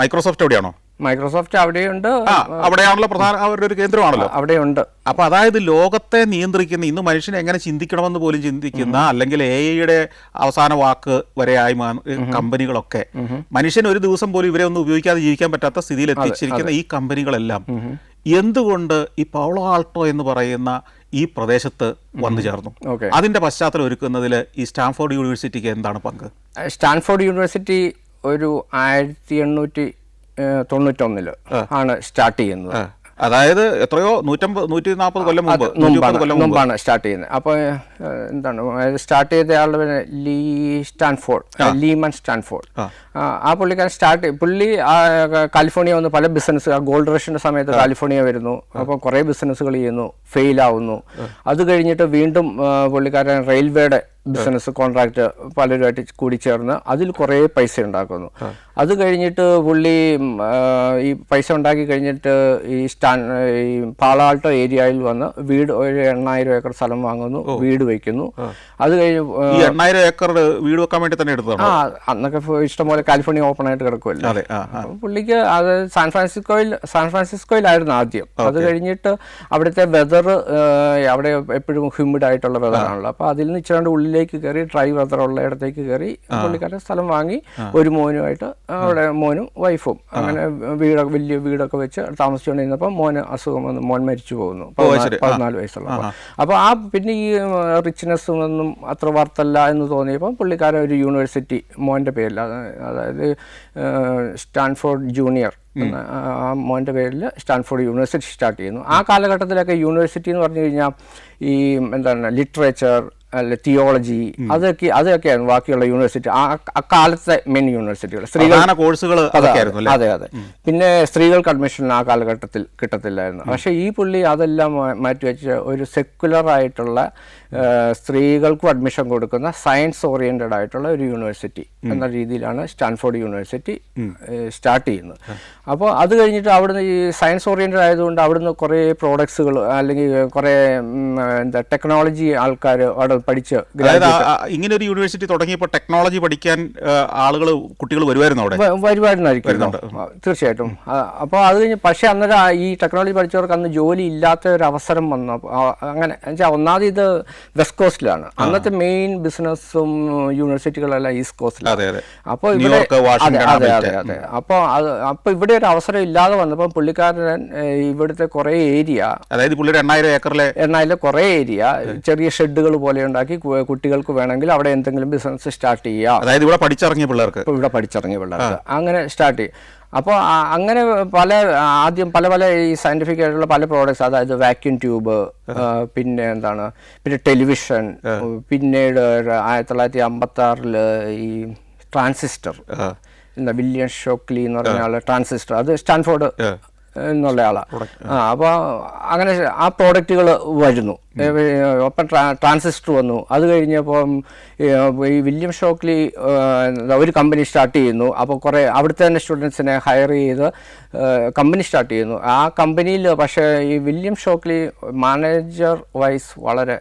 മൈക്രോസോഫ്റ്റ് എവിടെയാണോ? മൈക്രോസോഫ്റ്റ് അവിടെയുണ്ട്, അവിടെയാണല്ലോ പ്രധാന അവരുടെ ഒരു കേന്ദ്രമാണല്ലോ. അവിടെയുണ്ട്. അപ്പൊ അതായത് ലോകത്തെ നിയന്ത്രിക്കുന്ന, ഇന്ന് മനുഷ്യൻ എങ്ങനെ ചിന്തിക്കണമെന്ന് പോലും ചിന്തിക്കുന്ന, അല്ലെങ്കിൽ AI അവസാന വാക്ക് വരെയായി കമ്പനികളൊക്കെ, മനുഷ്യൻ ഒരു ദിവസം പോലും ഇവരെ ഒന്നും ഉപയോഗിക്കാതെ ജീവിക്കാൻ പറ്റാത്ത സ്ഥിതിയിൽ എത്തിച്ചിരിക്കുന്ന ഈ കമ്പനികളെല്ലാം എന്തുകൊണ്ട് ഈ പൗളോ ആൾട്ടോ എന്ന് പറയുന്ന ഈ പ്രദേശത്ത് വന്നു ചേർന്നു? അതിന്റെ പശ്ചാത്തലം ഒരുക്കുന്നതിൽ ഈ സ്റ്റാൻഫോർഡ് യൂണിവേഴ്സിറ്റിക്ക് എന്താണ് പങ്ക്? സ്റ്റാൻഫോർഡ് യൂണിവേഴ്സിറ്റി ഒരു 1891 ആണ് സ്റ്റാർട്ട് ചെയ്യുന്നത്. അതായത് എത്രയോ 140 കൊല്ലം മുമ്പാണ് സ്റ്റാർട്ട് ചെയ്യുന്നത്. അപ്പോൾ എന്താണ് സ്റ്റാർട്ട് ചെയ്ത ആളുടെ പേര് ലീമൻ സ്റ്റാൻഫോർഡ്. ആ പുള്ളിക്കാരൻ പുള്ളി കാലിഫോർണിയ വന്ന് പല ബിസിനസ്, ഗോൾഡ് റഷിന്റെ സമയത്ത് കാലിഫോർണിയ വരുന്നു. അപ്പോൾ കുറേ ബിസിനസ്സുകൾ ചെയ്യുന്നു, ഫെയിലാവുന്നു. അത് കഴിഞ്ഞിട്ട് വീണ്ടും പുള്ളിക്കാരൻ റെയിൽവേയുടെ ബിസിനസ് കോൺട്രാക്ട് പലരുമായിട്ട് കൂടിച്ചേർന്ന് അതിൽ കുറേ പൈസ ഉണ്ടാക്കുന്നു. അത് കഴിഞ്ഞിട്ട് പുള്ളി ഈ പൈസ ഉണ്ടാക്കി കഴിഞ്ഞിട്ട് ഈ പാളോ ആൾട്ടോ ഏരിയയിൽ വന്ന് വീട്, ഒരു 8000 ഏക്കർ സ്ഥലം വാങ്ങുന്നു, വീട് വയ്ക്കുന്നു. അത് കഴിഞ്ഞ് 8000 ഏക്കർ വീട് വെക്കാൻ വേണ്ടി തന്നെ എടുത്തു. അന്നൊക്കെ ഇഷ്ടംപോലെ കാലിഫോർണിയ ഓപ്പൺ ആയിട്ട് കിടക്കുമല്ലോ. പുള്ളിക്ക് അത് സാൻ ഫ്രാൻസിസ്കോയിലായിരുന്നു ആദ്യം. അത് കഴിഞ്ഞിട്ട് അവിടുത്തെ വെതർ, അവിടെ എപ്പോഴും ഹ്യൂമിഡ് ആയിട്ടുള്ള വെതറാണല്ലോ. അപ്പോൾ അതിൽ നിന്ന് ഇച്ചിരി ഉള്ളിൽ ഉള്ളിലേക്ക് കയറി ഡ്രൈവർ ഉള്ളയിടത്തേക്ക് കയറി പുള്ളിക്കാരൻ സ്ഥലം വാങ്ങി ഒരു മോനുമായിട്ട് അവിടെ മോനും വൈഫും അങ്ങനെ വലിയ വീടൊക്കെ വെച്ച് താമസിച്ചുകൊണ്ടിരുന്നപ്പോൾ മോന് അസുഖം വന്നു, മോൻ മരിച്ചു പോകുന്നു 14 വയസ്സുള്ള. അപ്പോൾ പിന്നെ ഈ റിച്ച്നെസ്സും ഒന്നും അത്ര വರ್ತല്ല എന്ന് തോന്നിയപ്പോൾ പുള്ളിക്കാരൻ ഒരു യൂണിവേഴ്സിറ്റി മോൻ്റെ പേരിൽ, അതായത് സ്റ്റാൻഫോർഡ് ജൂനിയർ ആ മോൻ്റെ പേരിൽ സ്റ്റാൻഫോർഡ് യൂണിവേഴ്സിറ്റി സ്റ്റാർട്ട് ചെയ്യുന്നു. ആ കാലഘട്ടത്തിലൊക്കെ യൂണിവേഴ്സിറ്റി എന്ന് പറഞ്ഞു കഴിഞ്ഞാൽ ഈ എന്താണ് ലിറ്ററേച്ചർ അല്ലെ തിയോളജി അതൊക്കെയായിരുന്നു ബാക്കിയുള്ള യൂണിവേഴ്സിറ്റി അക്കാലത്തെ മെയിൻ യൂണിവേഴ്സിറ്റികൾ. സ്ത്രീകൾ കോഴ്സുകൾ അതെ. പിന്നെ സ്ത്രീകൾക്ക് അഡ്മിഷൻ ആ കാലഘട്ടത്തിൽ കിട്ടത്തില്ലായിരുന്നു. പക്ഷേ ഈ പുള്ളി അതെല്ലാം മാറ്റിവെച്ച് ഒരു സെക്കുലർ ആയിട്ടുള്ള സ്ത്രീകൾക്കും അഡ്മിഷൻ കൊടുക്കുന്ന സയൻസ് ഓറിയന്റഡ് ആയിട്ടുള്ള ഒരു യൂണിവേഴ്സിറ്റി എന്ന രീതിയിലാണ് സ്റ്റാൻഫോർഡ് യൂണിവേഴ്സിറ്റി സ്റ്റാർട്ട് ചെയ്യുന്നത്. അപ്പോൾ അത് കഴിഞ്ഞിട്ട് അവിടുന്ന് ഈ സയൻസ് ഓറിയന്റഡ് ആയതുകൊണ്ട് അവിടുന്ന് കുറേ പ്രോഡക്ട്സുകൾ അല്ലെങ്കിൽ കുറേ ടെക്നോളജി ആൾക്കാർ അവിടെ പഠിച്ച്, ഇങ്ങനെ ഒരു യൂണിവേഴ്സിറ്റി തുടങ്ങിയപ്പോൾ ടെക്നോളജി പഠിക്കാൻ കുട്ടികൾ വരുമായിരുന്നായിരിക്കും തീർച്ചയായിട്ടും. അപ്പോൾ അത് കഴിഞ്ഞ് പക്ഷേ അന്നേരം ഈ ടെക്നോളജി പഠിച്ചവർക്ക് അന്ന് ജോലി ഇല്ലാത്ത ഒരു അവസരം വന്നു. അങ്ങനെ വെച്ചാൽ ഒന്നാമത് ഇത് വെസ്റ്റ് കോസ്റ്റിലാണ്, അന്നത്തെ മെയിൻ ബിസിനസ്സും യൂണിവേഴ്സിറ്റികളെല്ലാം ഈസ്റ്റ് കോസ്റ്റിലാണ്. അപ്പോൾ ഇവിടെ അതെ അപ്പോൾ ഇവിടെ ഒരു അവസരം ഇല്ലാതെ വന്നപ്പോൾ പുള്ളിക്കാരൻ ഇവിടുത്തെ കുറേ ഏരിയ, അതായത് 8,000 കുറേ ഏരിയ ചെറിയ ഷെഡുകൾ പോലെ ഉണ്ടാക്കി കുട്ടികൾക്ക് വേണമെങ്കിൽ അവിടെ എന്തെങ്കിലും ബിസിനസ് സ്റ്റാർട്ട് ചെയ്യാം, അതായത് ഇവിടെ പഠിച്ചിറങ്ങിയ പിള്ളേർക്ക് അങ്ങനെ സ്റ്റാർട്ട് ചെയ്യും. അപ്പോൾ അങ്ങനെ ആദ്യം പല ഈ സയന്റിഫിക് ആയിട്ടുള്ള പല പ്രോഡക്ട്സ്, അതായത് വാക്യൂം ട്യൂബ്, പിന്നെ ടെലിവിഷൻ, പിന്നീട് 1956 ഈ ട്രാൻസിസ്റ്റർ, വില്യം ഷോക്ലി എന്ന് പറഞ്ഞ ആള് ട്രാൻസിസ്റ്റർ, അത് സ്റ്റാൻഫോർഡ് എന്നുള്ള ആളാണ്. അപ്പോൾ അങ്ങനെ ആ പ്രോഡക്റ്റുകൾ വരുന്നു. ഒപ്പം ട്രാൻസിസ്റ്റർ വന്നു. അത് കഴിഞ്ഞപ്പം ഈ വില്യം ഷോക്ലി ഒരു കമ്പനി സ്റ്റാർട്ട് ചെയ്യുന്നു. അപ്പോൾ കുറേ അവിടുത്തെ തന്നെ സ്റ്റുഡൻസിനെ ഹയർ ചെയ്ത് കമ്പനി സ്റ്റാർട്ട് ചെയ്യുന്നു. ആ കമ്പനിയിൽ പക്ഷേ ഈ വില്യം ഷോക്ലി മാനേജർ വൈസ് വളരെ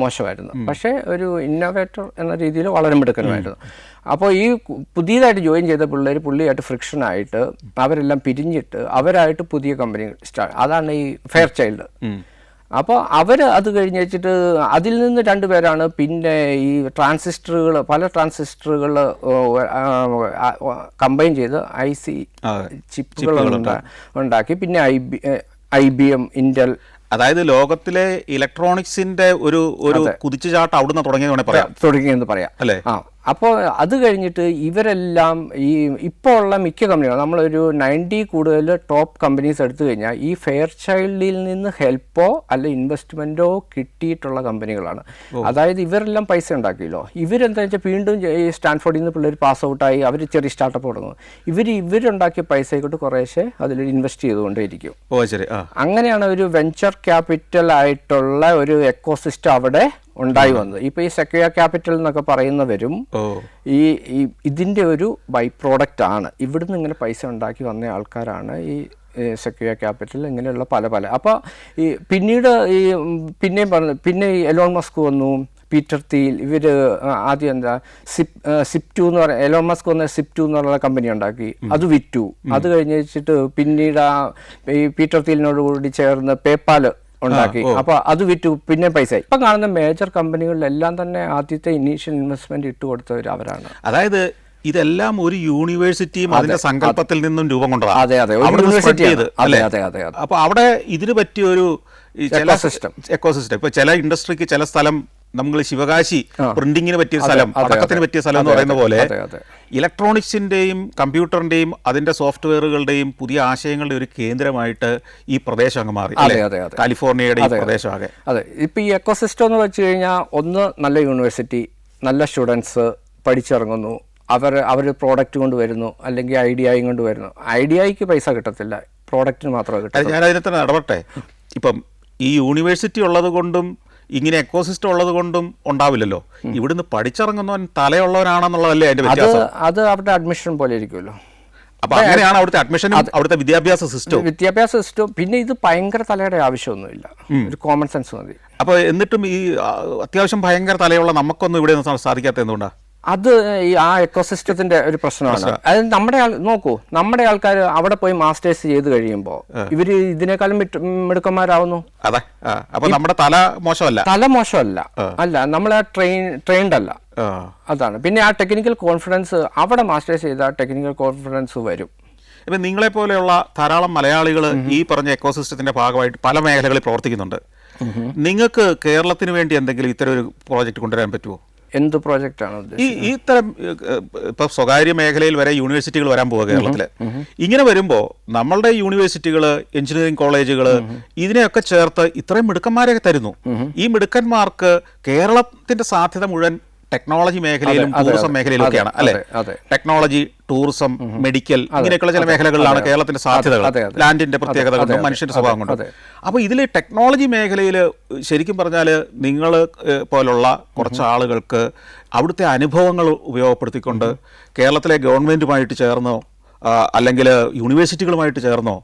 മോശമായിരുന്നു, പക്ഷേ ഒരു ഇന്നോവേറ്റർ എന്ന രീതിയിൽ വളരെ മിടുക്കനുമായിരുന്നു. അപ്പോൾ ഈ പുതിയതായിട്ട് ജോയിൻ ചെയ്ത പുള്ളിയായിട്ട് ഫ്രിക്ഷനായിട്ട് അവരെല്ലാം പിരിഞ്ഞിട്ട് അവരായിട്ട് പുതിയ കമ്പനി സ്റ്റാർട്ട്, അതാണ് ഈ ഫെയർ ചൈൽഡ്. അപ്പോൾ അവർ അത് കഴിഞ്ഞ് വെച്ചിട്ട് അതിൽ നിന്ന് 2 പേരാണ് പിന്നെ ഈ പല ട്രാൻസിസ്റ്ററുകൾ കമ്പൈൻ ചെയ്ത് IC ചിപ്പുകൾ ഉണ്ടാക്കി. പിന്നെ IBM, ഇന്റൽ, അതായത് ലോകത്തിലെ ഇലക്ട്രോണിക്സിന്റെ ഒരു കുതിച്ചുചാട്ടം അവിടുന്ന് തുടങ്ങിയെന്ന് പറയാം അല്ലേ? അപ്പോൾ അത് കഴിഞ്ഞിട്ട് ഇവരെല്ലാം ഇപ്പോൾ ഉള്ള മിക്ക കമ്പനികളും നമ്മളൊരു 90 കൂടുതൽ ടോപ്പ് കമ്പനീസ് എടുത്തു കഴിഞ്ഞാൽ ഈ ഫെയർ ചൈൽഡിൽ നിന്ന് ഹെൽപ്പോ അല്ല ഇൻവെസ്റ്റ്മെൻറ്റോ കിട്ടിയിട്ടുള്ള കമ്പനികളാണ്. അതായത് ഇവരെല്ലാം പൈസ ഉണ്ടാക്കിയല്ലോ. ഇവരെന്താ വെച്ചാൽ വീണ്ടും ഈ സ്റ്റാൻഫോർഡിൽ നിന്ന് പിള്ളേർ പാസ് ഔട്ടായി അവർ ചെറിയ സ്റ്റാർട്ടപ്പ് തുടങ്ങും. ഇവരുണ്ടാക്കിയ പൈസയൊക്കെ കുറേശ്ശെ അതിൽ ഇൻവെസ്റ്റ് ചെയ്തുകൊണ്ടേയിരിക്കും. അങ്ങനെയാണ് ഒരു വെഞ്ചർ ക്യാപിറ്റൽ ആയിട്ടുള്ള ഒരു എക്കോസിസ്റ്റം അവിടെ ഉണ്ടായി വന്നത്. ഇപ്പോൾ ഈ സെക്യൂർ ക്യാപിറ്റൽ എന്നൊക്കെ പറയുന്നവരും ഇതിൻ്റെ ഒരു ബൈ പ്രോഡക്റ്റ് ആണ്. ഇവിടുന്ന് ഇങ്ങനെ പൈസ ഉണ്ടാക്കി വന്ന ആൾക്കാരാണ് ഈ സെക്യൂർ ക്യാപിറ്റൽ, ഇങ്ങനെയുള്ള പല. അപ്പോൾ പിന്നീട് പിന്നെ ഈ എലോൺ മസ്ക് വന്നു, പീറ്റർ തീൽ, ഇവർ ആദ്യം സിപ്2 എന്ന് പറയുക, എലോൺ മസ്ക് വന്ന സിപ്2 എന്ന് പറയുന്ന കമ്പനി ഉണ്ടാക്കി, അത് വിറ്റു. അത് കഴിഞ്ഞ് വെച്ചിട്ട് പിന്നീട് ഈ പീറ്റർ തീലിനോട് കൂടി ചേർന്ന് പേപ്പാൽ ഉണ്ടാക്കി. അപ്പോൾ അത് വിറ്റു, പിന്നെ പൈസ. ഇപ്പം കാണുന്ന മേജർ കമ്പനികളിലെല്ലാം തന്നെ ആദ്യത്തെ ഇനീഷ്യൽ ഇൻവെസ്റ്റ്മെന്റ് ഇട്ടുകൊടുത്തവർ അവരാണ്. അതായത് ഇതെല്ലാം ഒരു യൂണിവേഴ്സിറ്റിയും അതിന്റെ സങ്കല്പത്തിൽ നിന്നും രൂപം കൊണ്ടതാണ്. അതെ. അപ്പോൾ അവിടെ ഇതിന് പറ്റിയ ഒരു എക്കോസിസ്റ്റം, ഇപ്പൊ ചില ഇൻഡസ്ട്രിക്ക് ചില സ്ഥലം, നമ്മൾ ശിവകാശി പ്രിന്റിങ്ങിന് പറ്റിയ സ്ഥലം, അടക്കത്തിന് പറ്റിയ സ്ഥലം എന്ന് പറയുന്ന പോലെ ഇലക്ട്രോണിക്സിന്റെയും കമ്പ്യൂട്ടറിന്റെയും അതിന്റെ സോഫ്റ്റ്വെയറുകളുടെയും പുതിയ ആശയങ്ങളുടെ ഒരു കേന്ദ്രമായിട്ട് ഈ പ്രദേശം അങ്ങ് മാറി, കാലിഫോർണിയയുടെ ഈ പ്രദേശം ആകെ. അതെ, ഇപ്പൊ ഈ എക്കോസിസ്റ്റം എന്ന് വെച്ച് കഴിഞ്ഞാൽ ഒന്ന് നല്ല യൂണിവേഴ്സിറ്റി, നല്ല സ്റ്റുഡൻസ് പഠിച്ചിറങ്ങുന്നു, അവർ പ്രോഡക്റ്റ് കൊണ്ടുവരുന്നു, അല്ലെങ്കിൽ ഐഡിയയും കൊണ്ടുവരുന്നു. ഐഡിയയ്ക്ക് പൈസ കിട്ടത്തില്ല, പ്രോഡക്റ്റിന് മാത്രമേ കിട്ടൂ. ഞാൻ അതിനെ തന്നെ ഇടപെട്ടെ. ഇപ്പം ഈ യൂണിവേഴ്സിറ്റി ഉള്ളത് കൊണ്ടും ഇങ്ങനെ എക്കോസിസ്റ്റം ഉള്ളത് കൊണ്ടും ഉണ്ടാവില്ലല്ലോ. ഇവിടുന്ന് പഠിച്ചിറങ്ങുന്നവൻ തലയുള്ളവനാണെന്നുള്ളതല്ലേ അതിന്റെ വ്യത്യാസം? അത് അവരുടെ അഡ്മിഷൻ പോലെ ഇരിക്കുമല്ലോ. അപ്പൊ അങ്ങനെയാണ് അവിടുത്തെ അഡ്മിഷനും അവിടുത്തെ വിദ്യാഭ്യാസ സിസ്റ്റവും. പിന്നെ ഇത് ഭയങ്കര തലയുടെ ആവശ്യമൊന്നുമില്ല, ഒരു കോമൺ സെൻസ് മതി. അപ്പൊ എന്നിട്ടും ഈ അത്യാവശ്യം ഭയങ്കര തലയുള്ള നമുക്കൊന്നും ഇവിടെ സാധിക്കാത്ത എന്തുകൊണ്ടാ? അത് ഈ ആ എക്കോസിസ്റ്റത്തിന്റെ ഒരു പ്രശ്നമാണ്. അത് നമ്മുടെ ആൾക്കാർ അവിടെ പോയി മാസ്റ്റേഴ്സ് ചെയ്ത് കഴിയുമ്പോൾ ഇവര് ഇതിനേക്കാളും മിടുക്കന്മാരാവുന്നു. അതെ, അപ്പൊ നമ്മുടെ തല മോശമല്ല അല്ല, നമ്മൾ ട്രെയിൻഡ് അല്ല, അതാണ്. പിന്നെ ആ ടെക്നിക്കൽ കോൺഫിഡൻസ് അവിടെ മാസ്റ്റേഴ്സ് ചെയ്താൽ ടെക്നിക്കൽ കോൺഫിഡൻസ് വരും. ഇപ്പം നിങ്ങളെ പോലെയുള്ള ധാരാളം മലയാളികൾ ഈ പറഞ്ഞ എക്കോസിസ്റ്റത്തിന്റെ ഭാഗമായിട്ട് പല മേഖലകളിൽ പ്രവർത്തിക്കുന്നുണ്ട്. നിങ്ങൾക്ക് കേരളത്തിന് വേണ്ടി എന്തെങ്കിലും ഇത്തരം ഒരു പ്രോജക്റ്റ് കൊണ്ടുവരാൻ പറ്റുമോ? എന്ത് പ്രോജക്റ്റാണ് ഈ ഇത്തരം ഇപ്പൊ സ്വകാര്യ മേഖലയിൽ വരെ യൂണിവേഴ്സിറ്റികൾ വരാൻ പോവുക കേരളത്തില്. ഇങ്ങനെ വരുമ്പോൾ നമ്മളുടെ യൂണിവേഴ്സിറ്റികൾ, എഞ്ചിനീയറിംഗ് കോളേജുകൾ ഇതിനെയൊക്കെ ചേർത്ത് ഇത്രയും മിടുക്കന്മാരെ തരുന്നു. ഈ മിടുക്കന്മാർക്ക് കേരളത്തിന്റെ സാധ്യത മുഴുവൻ ടെക്നോളജി മേഖലയിലും ടൂറിസം മേഖലയിലും ഒക്കെയാണ് അല്ലെ? ടെക്നോളജി, ടൂറിസം, മെഡിക്കൽ, ഇങ്ങനെയൊക്കെയുള്ള ചില മേഖലകളിലാണ് കേരളത്തിന്റെ സാധ്യതകൾ, ലാൻഡിന്റെ പ്രത്യേകത കൊണ്ടും മനുഷ്യന്റെ സ്വഭാവം കൊണ്ടും. അപ്പോൾ ഇതിൽ ടെക്നോളജി മേഖലയിൽ ശരിക്കും പറഞ്ഞാൽ നിങ്ങൾ പോലുള്ള കുറച്ച് ആളുകൾക്ക് അവിടുത്തെ അനുഭവങ്ങൾ ഉപയോഗപ്പെടുത്തിക്കൊണ്ട് കേരളത്തിലെ ഗവൺമെന്റുമായിട്ട് ചേർന്നോ അല്ലെങ്കിൽ യൂണിവേഴ്സിറ്റികളുമായിട്ട് ചേർന്നോ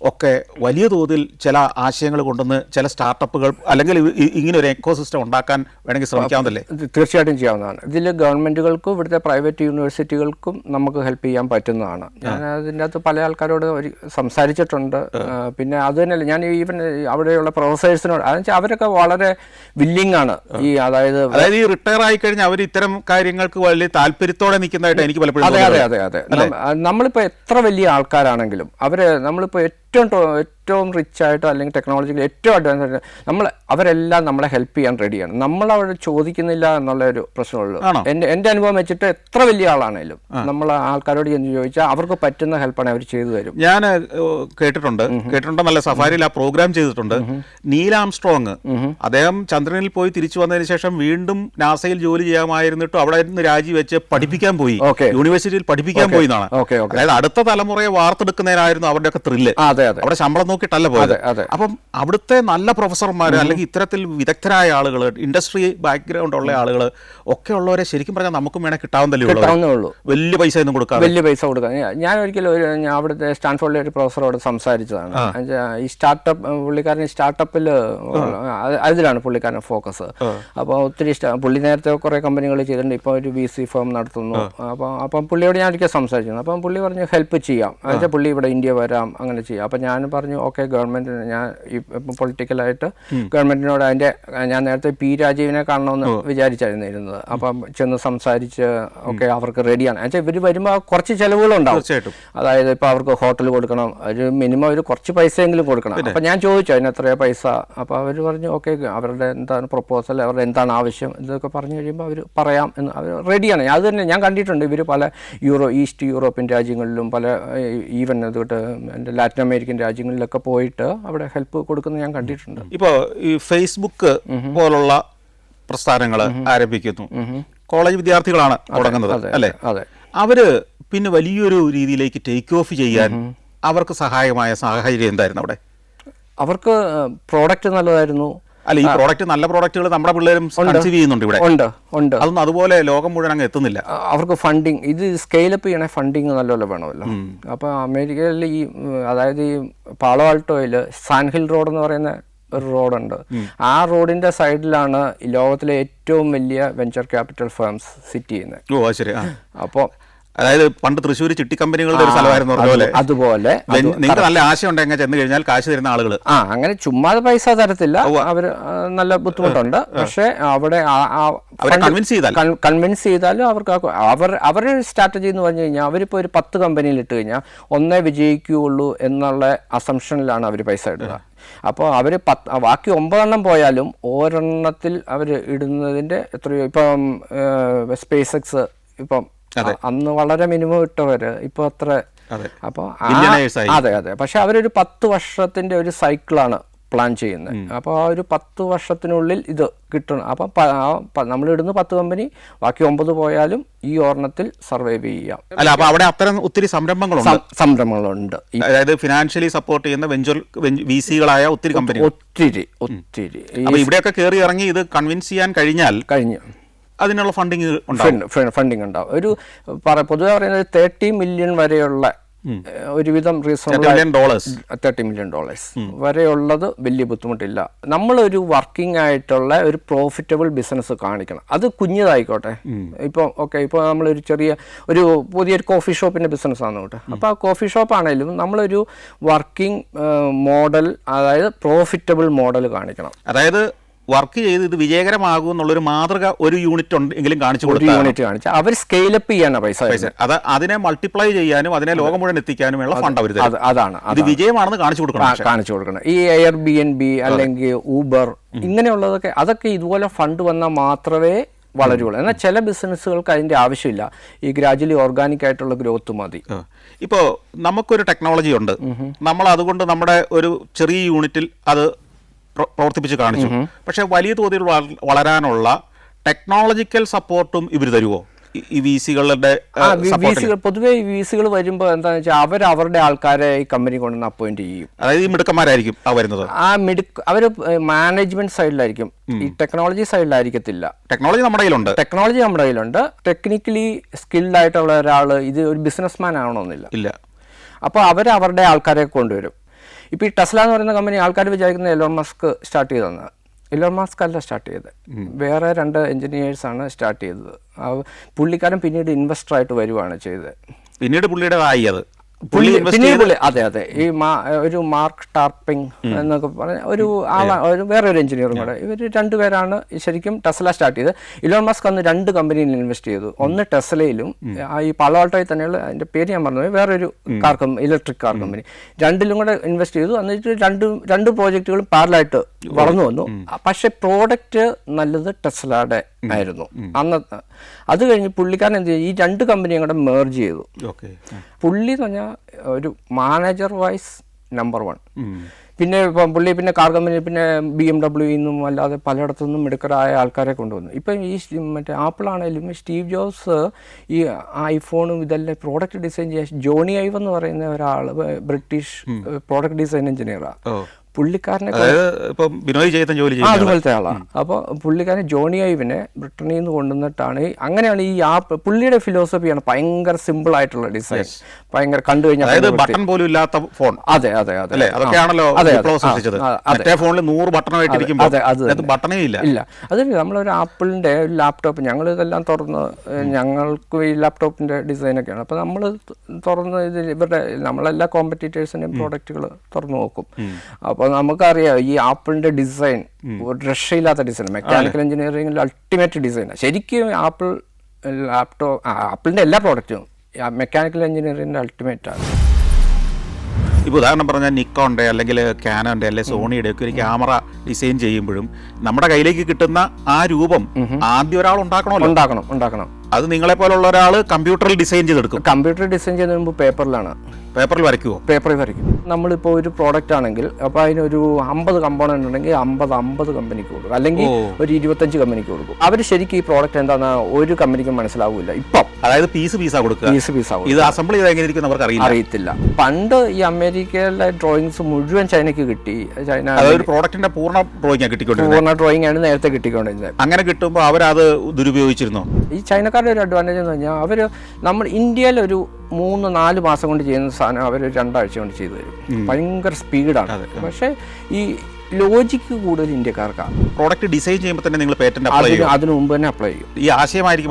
ഒക്കെ വലിയ തോതിൽ ചില ആശയങ്ങൾ കൊണ്ടുവന്ന് ചില സ്റ്റാർട്ടപ്പുകൾ അല്ലെങ്കിൽ ഇങ്ങനെ ഒരു എക്കോസിസ്റ്റം ഉണ്ടാക്കാൻ വേണമെങ്കിൽ ശ്രമിക്കാവുന്നതല്ലേ? തീർച്ചയായിട്ടും ചെയ്യാവുന്നതാണ്. ഇതിൽ ഗവൺമെൻറ്റുകൾക്കും ഇവിടുത്തെ പ്രൈവറ്റ് യൂണിവേഴ്സിറ്റികൾക്കും നമുക്ക് ഹെൽപ്പ് ചെയ്യാൻ പറ്റുന്നതാണ്. ഞാൻ അതിൻ്റെ അകത്ത് പല ആൾക്കാരോട് സംസാരിച്ചിട്ടുണ്ട്. പിന്നെ അത് തന്നെയല്ല, ഞാൻ ഈവൻ അവിടെയുള്ള പ്രൊഫസേഴ്സിനോട്, അതെന്ന് വെച്ചാൽ അവരൊക്കെ വളരെ വില്ലിംഗ് ആണ്. അതായത് ഈ റിട്ടയർ ആയി കഴിഞ്ഞാൽ അവർ ഇത്തരം കാര്യങ്ങൾക്ക് വലിയ താല്പര്യത്തോടെ നിൽക്കുന്നതായിട്ട് എനിക്ക് പലപ്പോഴും. അതെ. നമ്മളിപ്പോൾ എത്ര വലിയ ആൾക്കാരാണെങ്കിലും നമ്മളിപ്പോൾ ഏറ്റവും റിച്ച് ആയിട്ടോ അല്ലെങ്കിൽ ടെക്നോളജിയിൽ ഏറ്റവും അഡ്വാൻസ് ആയിട്ട് അവരെല്ലാം നമ്മളെ ഹെൽപ്പ് ചെയ്യാൻ റെഡിയാണ്. നമ്മളവിടെ ചോദിക്കുന്നില്ല എന്നുള്ള ഒരു പ്രശ്നമുള്ളൂ. എൻ്റെ അനുഭവം വെച്ചിട്ട് എത്ര വലിയ ആളാണേലും നമ്മൾ ആൾക്കാരോട് ചെന്ന് ചോദിച്ചാൽ അവർക്ക് പറ്റുന്ന ഹെൽപ്പാണ് അവർ ചെയ്തു തരും. ഞാൻ കേട്ടിട്ടുണ്ടെന്നല്ല, സഫാരിയിൽ ആ പ്രോഗ്രാം ചെയ്തിട്ടുണ്ട്. നീൽ ആംസ്ട്രോങ് അദ്ദേഹം ചന്ദ്രനിൽ പോയി തിരിച്ചു വന്നതിന് ശേഷം വീണ്ടും നാസയിൽ ജോലി ചെയ്യാമായിരുന്നിട്ടും അവിടെ നിന്ന് രാജിവെച്ച് പഠിപ്പിക്കാൻ പോയി, യൂണിവേഴ്സിറ്റിയിൽ പഠിപ്പിക്കാൻ പോയി എന്നാണ്. അതായത് അടുത്ത തലമുറയെ വാർത്തെടുക്കുന്നതിനായിരുന്നു അവരുടെയൊക്കെ ത്രില്ല്. അവിടെ ശമ്പളം നോക്കിയിട്ടല്ല പോയത്. അപ്പം അവിടുത്തെ നല്ല പ്രൊഫസർമാർ അല്ലെങ്കിൽ ഇത്തരത്തിൽ വിദഗ്ധരായ ആളുകൾ, ഇൻഡസ്ട്രി ബാക്ക്ഗ്രൗണ്ട് ഉള്ള ആളുകൾ ഒക്കെ ഉള്ളവരെ ശരിക്കും പറഞ്ഞാൽ നമുക്കും വേണേൽ കിട്ടാവുന്നതല്ലേ ഉള്ളൂ. വലിയ പൈസ ഒന്നും കൊടുക്കാം. ഞാൻ ഒരിക്കലും അവിടുത്തെ സ്റ്റാൻഫോർഡിലെ ഒരു പ്രൊഫസറോട് സംസാരിച്ചതാണ്. ഈ പുള്ളിക്കാരൻ സ്റ്റാർട്ടപ്പിൽ അതിലാണ് പുള്ളിക്കാരൻ ഫോക്കസ്. അപ്പോൾ ഒത്തിരി പുള്ളി നേരത്തെ കുറേ കമ്പനികൾ ചെയ്തിട്ടുണ്ട്, ഇപ്പോൾ ഒരു VC ഫേം നടത്തുന്നു. അപ്പം പുള്ളിയോട് ഞാൻ ഒരിക്കൽ സംസാരിച്ചിരുന്നു. അപ്പം പുള്ളി പറഞ്ഞു ഹെൽപ്പ് ചെയ്യാം, എന്നുവെച്ചാൽ പുള്ളി ഇവിടെ ഇന്ത്യ വരാം, അങ്ങനെ ചെയ്യാം. അപ്പം ഞാൻ പറഞ്ഞു ഓക്കെ, ഗവൺമെൻറ് ഞാൻ ഇപ്പം പൊളിറ്റിക്കലായിട്ട് ഗവൺമെൻറ്റിനോട് ഞാൻ നേരത്തെ P. രാജീവിനെ കാണണമെന്ന് വിചാരിച്ചായിരുന്നു. അപ്പം ചെന്ന് സംസാരിച്ച് ഓക്കെ അവർക്ക് റെഡിയാണ്. എന്നുവെച്ചാൽ ഇവർ വരുമ്പോൾ കുറച്ച് ചിലവുകളുണ്ടാവും. അതായത് ഇപ്പോൾ അവർക്ക് ഹോട്ടൽ കൊടുക്കണം, ഒരു മിനിമം ഒരു കുറച്ച് പൈസയെങ്കിലും കൊടുക്കണം. അപ്പം ഞാൻ ചോദിച്ചു അതിന് എത്രയോ പൈസ. അപ്പോൾ അവർ പറഞ്ഞു ഓക്കെ, അവരുടെ എന്താണ് പ്രൊപ്പോസൽ, അവരുടെ എന്താണ് ആവശ്യം, ഇതൊക്കെ പറഞ്ഞു കഴിയുമ്പോൾ അവർ പറയാം എന്ന് അവർ റെഡിയാണ്. അത് തന്നെ ഞാൻ കണ്ടിട്ടുണ്ട്. ഇവർ പല ഈസ്റ്റ് യൂറോപ്യൻ രാജ്യങ്ങളിലും പല ഈവൻ അതുകൊണ്ട് എൻ്റെ ലാറ്റിൻ അമേരിക്കൻ രാജ്യങ്ങളിലൊക്കെ പോയിട്ട് അവിടെ ഹെൽപ്പ് കൊടുക്കുന്നത് ഞാൻ കണ്ടിട്ടുണ്ട്. ഇപ്പോൾ ഈ ഫേസ്ബുക്ക് പോലുള്ള പ്രസ്ഥാനങ്ങൾ ആരംഭിക്കുന്നു, കോളേജ് വിദ്യാർത്ഥികളാണ് തുടങ്ങുന്നത് അല്ലേ? അവര് പിന്നെ വലിയൊരു രീതിയിലേക്ക് ടേക്ക് ഓഫ് ചെയ്യാൻ അവർക്ക് സഹായമായ സാഹചര്യം എന്തായിരുന്നു അവിടെ? അവർക്ക് പ്രോഡക്റ്റ് നല്ലതായിരുന്നു. അല്ല, ഈ പ്രോഡക്റ്റ് നല്ല പ്രോഡക്റ്റുകൾ നമ്മുടെ പിള്ളേരും കൺസീവ് ചെയ്യുന്നുണ്ട് ഇവിടെ. ഉണ്ട്. അതൊന്നും അതുപോലെ ലോകം മുഴുവൻ അങ്ങ് എത്തുന്നില്ല. അവർക്ക് ഫണ്ടിങ്, ഇത് സ്കെയിലപ്പ് ചെയ്യണേ ഫണ്ടിങ് നല്ലപോലെ വേണമല്ലോ. അപ്പോൾ അമേരിക്കയിൽ അതായത് ഈ പാളോ ആൾട്ടോയിൽ സാൻഹിൽ റോഡ് എന്ന് പറയുന്ന ഒരു റോഡുണ്ട്. ആ റോഡിന്റെ സൈഡിലാണ് ലോകത്തിലെ ഏറ്റവും വലിയ വെഞ്ചർ ക്യാപിറ്റൽ ഫേംസ് സിറ്റ് ചെയ്യുന്നത്. അപ്പോൾ അതായത് പണ്ട് തൃശ്ശൂർ ചിട്ടി കമ്പനികളുടെ ഒരു സ്ഥലമായിരുന്നു അതുപോലെ നിങ്ങൾക്ക് നല്ല ആശയം ഉണ്ടെങ്കിൽ ചെന്ന് കഴിഞ്ഞാൽ കാശ് തരുന്ന ആളുകൾ അങ്ങനെ ചുമ്മാതെ പൈസ തരത്തില്ല. അവർ നല്ല ബുദ്ധിമുട്ടുണ്ട്. പക്ഷെ അവിടെ കൺവിൻസ് ചെയ്താലും അവർക്ക് അവരുടെ സ്ട്രാറ്റജി എന്ന് പറഞ്ഞു കഴിഞ്ഞാൽ അവരിപ്പോൾ ഒരു 10 കമ്പനിയിൽ ഇട്ട് കഴിഞ്ഞാൽ ഒന്നേ വിജയിക്കുകയുള്ളൂ എന്നുള്ള അസംഷനിലാണ് അവർ പൈസ ഇടുക. അപ്പോൾ അവർ ബാക്കി 9 എണ്ണം പോയാലും ഒരെണ്ണത്തിൽ അവർ ഇടുന്നതിൻ്റെ എത്രയോ, ഇപ്പം സ്പേസ് എക്സ് ഇപ്പം അന്ന് വളരെ മിനിമം ഇട്ടവര് ഇപ്പൊ അത്ര. അപ്പോൾ അതെ. പക്ഷെ അവരൊരു 10 വർഷത്തിന്റെ ഒരു സൈക്കിളാണ് പ്ലാൻ ചെയ്യുന്നത്. അപ്പോൾ ആ ഒരു 10 വർഷത്തിനുള്ളിൽ ഇത് കിട്ടണം. അപ്പം നമ്മളിടുന്ന 10 കമ്പനി ബാക്കി 9 പോയാലും ഈ ഒരെണ്ണത്തിൽ സർവൈവ് ചെയ്യാം. അല്ല, അപ്പോൾ അവിടെ അത്തരം ഒത്തിരി സംരംഭങ്ങളുണ്ട്. അതായത് ഫിനാൻഷ്യലി സപ്പോർട്ട് ചെയ്യുന്ന വെഞ്ചർ VCകളായ ഒത്തിരി കമ്പനി ഒത്തിരി. ഇവിടെയൊക്കെ കയറി ഇറങ്ങി ഇത് കൺവിൻസ് ചെയ്യാൻ കഴിഞ്ഞു അതിനുള്ള ഫണ്ടിങ് ഉണ്ടാവും. ഒരു പൊതുവെ പറയുന്നത് 30 മില്യൺ വരെയുള്ള ഒരുവിധം റീസണബിൾ $30 million വരെയുള്ളത് വലിയ ബുദ്ധിമുട്ടില്ല. നമ്മളൊരു വർക്കിംഗ് ആയിട്ടുള്ള ഒരു പ്രോഫിറ്റബിൾ ബിസിനസ് കാണിക്കണം. അത് കുഞ്ഞതായിക്കോട്ടെ. ഇപ്പോൾ നമ്മളൊരു ഒരു പുതിയൊരു കോഫി ഷോപ്പിൻ്റെ ബിസിനസ്സാണ് കേട്ടോ. അപ്പോൾ ആ കോഫി ഷോപ്പ് ആണെങ്കിലും നമ്മളൊരു വർക്കിംഗ് മോഡൽ, അതായത് പ്രോഫിറ്റബിൾ മോഡൽ കാണിക്കണം. അതായത് വർക്ക് ചെയ്ത് ഇത് വിജയകരമാകും എന്നുള്ളൊരു മാതൃക ഒരു യൂണിറ്റ് എങ്കിലും കാണിച്ചു കൊടുത്താൽ അവർ സ്കെയിലപ്പ് ചെയ്യാനാ പൈസ, അതിനെ മൾട്ടിപ്ലൈ ചെയ്യാനും അതിനെ ലോകം മുഴുവൻ എത്തിക്കാനുമുള്ള ഫണ്ട് അവർ തരും. അതാണ് ഇത് വിജയമാണെന്ന് കാണിച്ചു കൊടുക്കണം. ഈ Airbnb അല്ലെങ്കിൽ ഊബർ ഇങ്ങനെയുള്ളതൊക്കെ അതൊക്കെ ഇതുപോലെ ഫണ്ട് വന്നാൽ മാത്രമേ വളരുള്ളൂ. എന്നാൽ ചില ബിസിനസ്സുകൾക്ക് അതിൻ്റെ ആവശ്യമില്ല. ഈ ഗ്രാജുവലി ഓർഗാനിക് ആയിട്ടുള്ള ഗ്രോത്ത് മതി. ഇപ്പോൾ നമുക്കൊരു ടെക്നോളജി ഉണ്ട്, നമ്മൾ അതുകൊണ്ട് നമ്മുടെ ഒരു ചെറിയ യൂണിറ്റിൽ അത് പ്രവർത്തിപ്പിച്ച് കാണിച്ചു. പക്ഷെ വലിയ തോതിൽ വളരാനുള്ള ടെക്നോളജിക്കൽ സപ്പോർട്ടും ഇവർ തരുമോ? ഈ VC-കളുടെ പൊതുവെ ഈ VC-കൾ വരുമ്പോൾ എന്താണെന്ന് വെച്ചാൽ അവരുടെ ആൾക്കാരെ ഈ കമ്പനി കൊണ്ടുവന്ന് അപ്പോയിന്റ് ചെയ്യും. അതായത് ഈ മിടുക്കന്മാരായിരിക്കും വരുന്നത്. അവർ മാനേജ്മെന്റ് സൈഡിലായിരിക്കും, ഈ ടെക്നോളജി സൈഡിലായിരിക്കത്തില്ല. ടെക്നോളജി നമ്മുടെ കയ്യിലുണ്ട്. ടെക്നിക്കലി സ്കിൽഡ് ആയിട്ടുള്ള ഒരാൾ ഇത് ഒരു ബിസിനസ്മാൻ ആവണമെന്നില്ല. ഇല്ല. അപ്പോൾ അവരുടെ ആൾക്കാരെ കൊണ്ടുവരും. ഇപ്പോൾ ഈ ടെസ്ല എന്ന് പറയുന്ന കമ്പനി ആൾക്കാർ വിചാരിക്കുന്ന എലോൺ മസ്ക് സ്റ്റാർട്ട് ചെയ്തതെന്ന്. എലോൺ മസ്ക് അല്ല സ്റ്റാർട്ട് ചെയ്തത്, വേറെ 2 എഞ്ചിനീയേഴ്സാണ് സ്റ്റാർട്ട് ചെയ്തത്. പുള്ളിക്കാരൻ പിന്നീട് ഇൻവെസ്റ്ററായിട്ട് വരുവാണ് ചെയ്തത്. പിന്നീട് പുള്ളിയുടെ അതെ ഈ ഒരു മാർക്ക് ടാർപ്പിംഗ് എന്നൊക്കെ പറഞ്ഞ ഒരു വേറൊരു എഞ്ചിനീയറും കൂടെ, ഇവർ 2 പേരാണ് ശരിക്കും ടെസ്ല സ്റ്റാർട്ട് ചെയ്തത്. ഇലോൺ മസ്ക് അന്ന് 2 കമ്പനിയിൽ ഇൻവെസ്റ്റ് ചെയ്തു. ഒന്ന് ടെസ്ലയിലും ഈ പാലോൾട്ടോയിൽ തന്നെയുള്ള, അതിൻ്റെ പേര് ഞാൻ പറഞ്ഞു, വേറൊരു ഇലക്ട്രിക് കാർ കമ്പനി, 2ലും കൂടെ ഇൻവെസ്റ്റ് ചെയ്തു. എന്നിട്ട് രണ്ട് പ്രോജക്റ്റുകളും പാരലായിട്ട് വളർന്നു വന്നു. പക്ഷെ പ്രോഡക്റ്റ് നല്ലത് ടെസ്ലയുടെ ആയിരുന്നു അന്നത്തെ. അത് കഴിഞ്ഞ് പുള്ളിക്കാരൻ എന്ത് ചെയ്തു, ഈ 2 കമ്പനിയും കൂടെ മെർജ് ചെയ്തു. പുള്ളി എന്ന് പറഞ്ഞാൽ ഒരു മാനേജർ വൈസ് നമ്പർ 1. പിന്നെ ഇപ്പം പുള്ളി പിന്നെ കാർ കമ്പനി പിന്നെ BMW നിന്നും അല്ലാതെ പലയിടത്തുനിന്നും മിടുക്കരായ ആൾക്കാരെ കൊണ്ടുവന്നു. ഇപ്പം ഈ മറ്റേ ആപ്പിൾ ആണെങ്കിലും സ്റ്റീവ് ജോബ്സ് ഈ ഐഫോണും ഇതെല്ലാം പ്രോഡക്റ്റ് ഡിസൈൻ ചെയ്യാൻ ജോണി ഐവ് എന്ന് പറയുന്ന ഒരാൾ, ബ്രിട്ടീഷ് പ്രോഡക്റ്റ് ഡിസൈൻ എഞ്ചിനീയറാണ്. പുള്ളിക്കാരനെ അതുപോലത്തെ ആളാണ്. അപ്പോൾ പുള്ളിക്കാരൻ ജോണി ഐവിനെ ബ്രിട്ടനിൽ നിന്ന് കൊണ്ടുവന്നിട്ടാണ്. അങ്ങനെയാണ് ഈ ആപ്പ്. പുള്ളിയുടെ ഫിലോസഫിയാണ് ഭയങ്കര സിമ്പിൾ ആയിട്ടുള്ള ഡിസൈൻ, ഭയങ്കര കണ്ടു കഴിഞ്ഞാൽ ബട്ടൺ പോലും ഇല്ലാത്ത ഫോൺ. അതെ അതൊക്കെയാണല്ലോ ഇല്ല. അത് നമ്മളൊരു ആപ്പിളിന്റെ ഒരു ലാപ്ടോപ്പ്, ഞങ്ങൾ ഇതെല്ലാം തുറന്ന്, ഞങ്ങൾക്ക് ഈ ലാപ്ടോപ്പിന്റെ ഡിസൈനൊക്കെയാണ്. അപ്പോൾ നമ്മൾ തുറന്ന് ഇവരുടെ നമ്മളെല്ലാ കോമ്പറ്റീറ്റേഴ്സിൻ്റെയും പ്രോഡക്റ്റുകൾ തുറന്നു നോക്കും. അപ്പോൾ നമുക്കറിയാം ഈ ആപ്പിളിന്റെ ഡിസൈൻ ഒരു രക്ഷയില്ലാത്ത ഡിസൈൻ, മെക്കാനിക്കൽ എഞ്ചിനീയറിംഗിൽ അൾട്ടിമേറ്റ് ഡിസൈനാണ് ശരിക്കും. ആപ്പിളിന്റെ എല്ലാ പ്രോഡക്റ്റും മെക്കാനിക്കൽ എഞ്ചിനീയറിംഗിന്റെ അൾട്ടിമേറ്റ് ആണ്. ഇപ്പോൾ ഉദാഹരണം പറഞ്ഞാൽ നിക്കോണിൻ്റെ അല്ലെങ്കിൽ കാനോൻ്റെ അല്ലെങ്കിൽ സോണിയുടെ ഒക്കെ ഒരു ക്യാമറ ഡിസൈൻ ചെയ്യുമ്പോഴും നമ്മുടെ കയ്യിലേക്ക് കിട്ടുന്ന ആ രൂപം ആദ്യം ഒരാൾ ഉണ്ടാക്കണം. അത് നിങ്ങളെ പോലുള്ള ഒരാൾ കമ്പ്യൂട്ടറിൽ ഡിസൈൻ ചെയ്തെടുക്കും. കമ്പ്യൂട്ടറിൽ ഡിസൈൻ ചെയ്യുന്നതിന് മുമ്പ് പേപ്പറിൽ വരയ്ക്കും. നമ്മളിപ്പോൾ ഒരു പ്രോഡക്റ്റ് ആണെങ്കിൽ അപ്പോൾ അതിനൊരു 50 കമ്പോണന്റ് ഉണ്ടെങ്കിൽ 50 കമ്പനിക്ക് കൊടുക്കും, അല്ലെങ്കിൽ ഒരു 25 കമ്പനിക്ക് കൊടുക്കും. അവർ ശരിക്കും ഈ പ്രോഡക്റ്റ് എന്താണെന്ന് ഒരു കമ്പനിക്കും മനസ്സിലാവില്ല ഇപ്പം. അതായത് പീസാ കൊടുക്കുക. ഇത് അസംബിൾ ചെയ്ത് എങ്ങനെയിരിക്കും അവർക്ക് അറിയത്തില്ല. പണ്ട് ഈ അമേരിക്കയിലെ ഡ്രോയിങ്സ് മുഴുവൻ ചൈനയ്ക്ക് കിട്ടി. ഒരു പ്രോഡക്റ്റിന്റെ പൂർണ്ണ ഡ്രോയിങ് ആണ് നേരത്തെ കിട്ടിക്കൊണ്ടിരുന്നത്. അങ്ങനെ കിട്ടുമ്പോൾ അവരത് ദുരുപയോഗിച്ചിരുന്നോ? ഈ ചൈനക്കാരുടെ ഒരു അഡ്വാൻറ്റേജ് എന്ന് പറഞ്ഞാൽ അവർ നമ്മൾ ഇന്ത്യയിൽ ഒരു 3-4 മാസം കൊണ്ട് ചെയ്യുന്ന സാധനം അവർ 2 ആഴ്ച കൊണ്ട് ചെയ്തു തരും. ഭയങ്കര സ്പീഡാണ്. പക്ഷേ ഈ ലോജിക്ക് കൂടുതൽ ഇന്ത്യക്കാർക്കാണ്. പ്രോഡക്റ്റ് ഡിസൈൻ ചെയ്യുമ്പോൾ തന്നെ നിങ്ങൾ പേറ്റന്റ് അപ്ലൈ ചെയ്യും? അതിന് മുമ്പ് തന്നെ അപ്ലൈ ചെയ്യും. ഈ ആശയമായിരിക്കും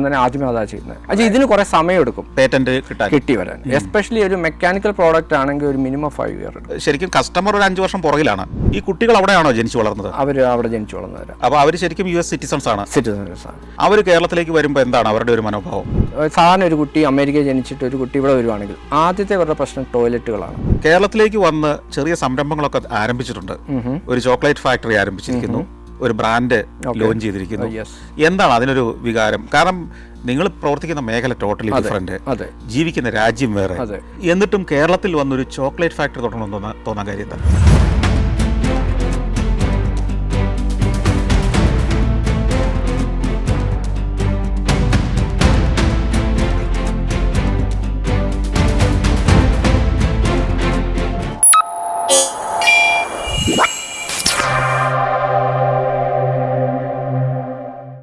തന്നെ ആദ്യമേ അതാ ചെയ്യുന്നത്. അത് ഇതിന് കുറേ സമയം എടുക്കും പേറ്റന്റ് കിട്ടി വരാൻ. എസ്പെഷ്യലി ഒരു മെക്കാനിക്കൽ പ്രോഡക്റ്റ് ആണെങ്കിൽ ഒരു മിനിമം 5 ഇയർ എടുക്കും. ശരിക്കും കസ്റ്റമർ ഒരു 5 വർഷം പുറകിലാണ്. ഈ കുട്ടികൾ അവിടെയാണോ ജനിച്ചു വളർന്നത്? അവർ അവിടെ ജനിച്ചു വളർന്നവരാണ്. അപ്പോൾ അവർ ശരിക്കും US സിറ്റിസൺസ് ആണ്. അവർ കേരളത്തിലേക്ക് വരുമ്പോൾ എന്താണ് അവരുടെ ഒരു മനോഭാവം? സാധാരണ ഒരു കുട്ടി അമേരിക്കയിൽ ജനിച്ചിട്ട് ഒരു കുട്ടി ഇവിടെ വരുവാണെങ്കിൽ ആദ്യത്തെ അവരുടെ പ്രശ്നം ടോയ്ലറ്റുകളാണ്. കേരളത്തിലേക്ക് വന്ന് ചെറിയ സംരംഭങ്ങളൊക്കെ ആരംഭിച്ചിട്ടുണ്ട്. ഒരു ചോക്ലേറ്റ് ഫാക്ടറി ആരംഭിച്ചിരിക്കുന്നു, ഒരു ബ്രാൻഡ് ലോഞ്ച് ചെയ്തിരിക്കുന്നു. എന്താണ് അതിനൊരു വികാരം? കാരണം നിങ്ങൾ പ്രവർത്തിക്കുന്ന മേഖല ടോട്ടലി ഡിഫറെന്റ്, ജീവിക്കുന്ന രാജ്യം വേറെ, എന്നിട്ടും കേരളത്തിൽ വന്നൊരു ചോക്ലേറ്റ് ഫാക്ടറി തുടങ്ങണമെന്ന് തോന്നാൻ കാര്യം എന്താ?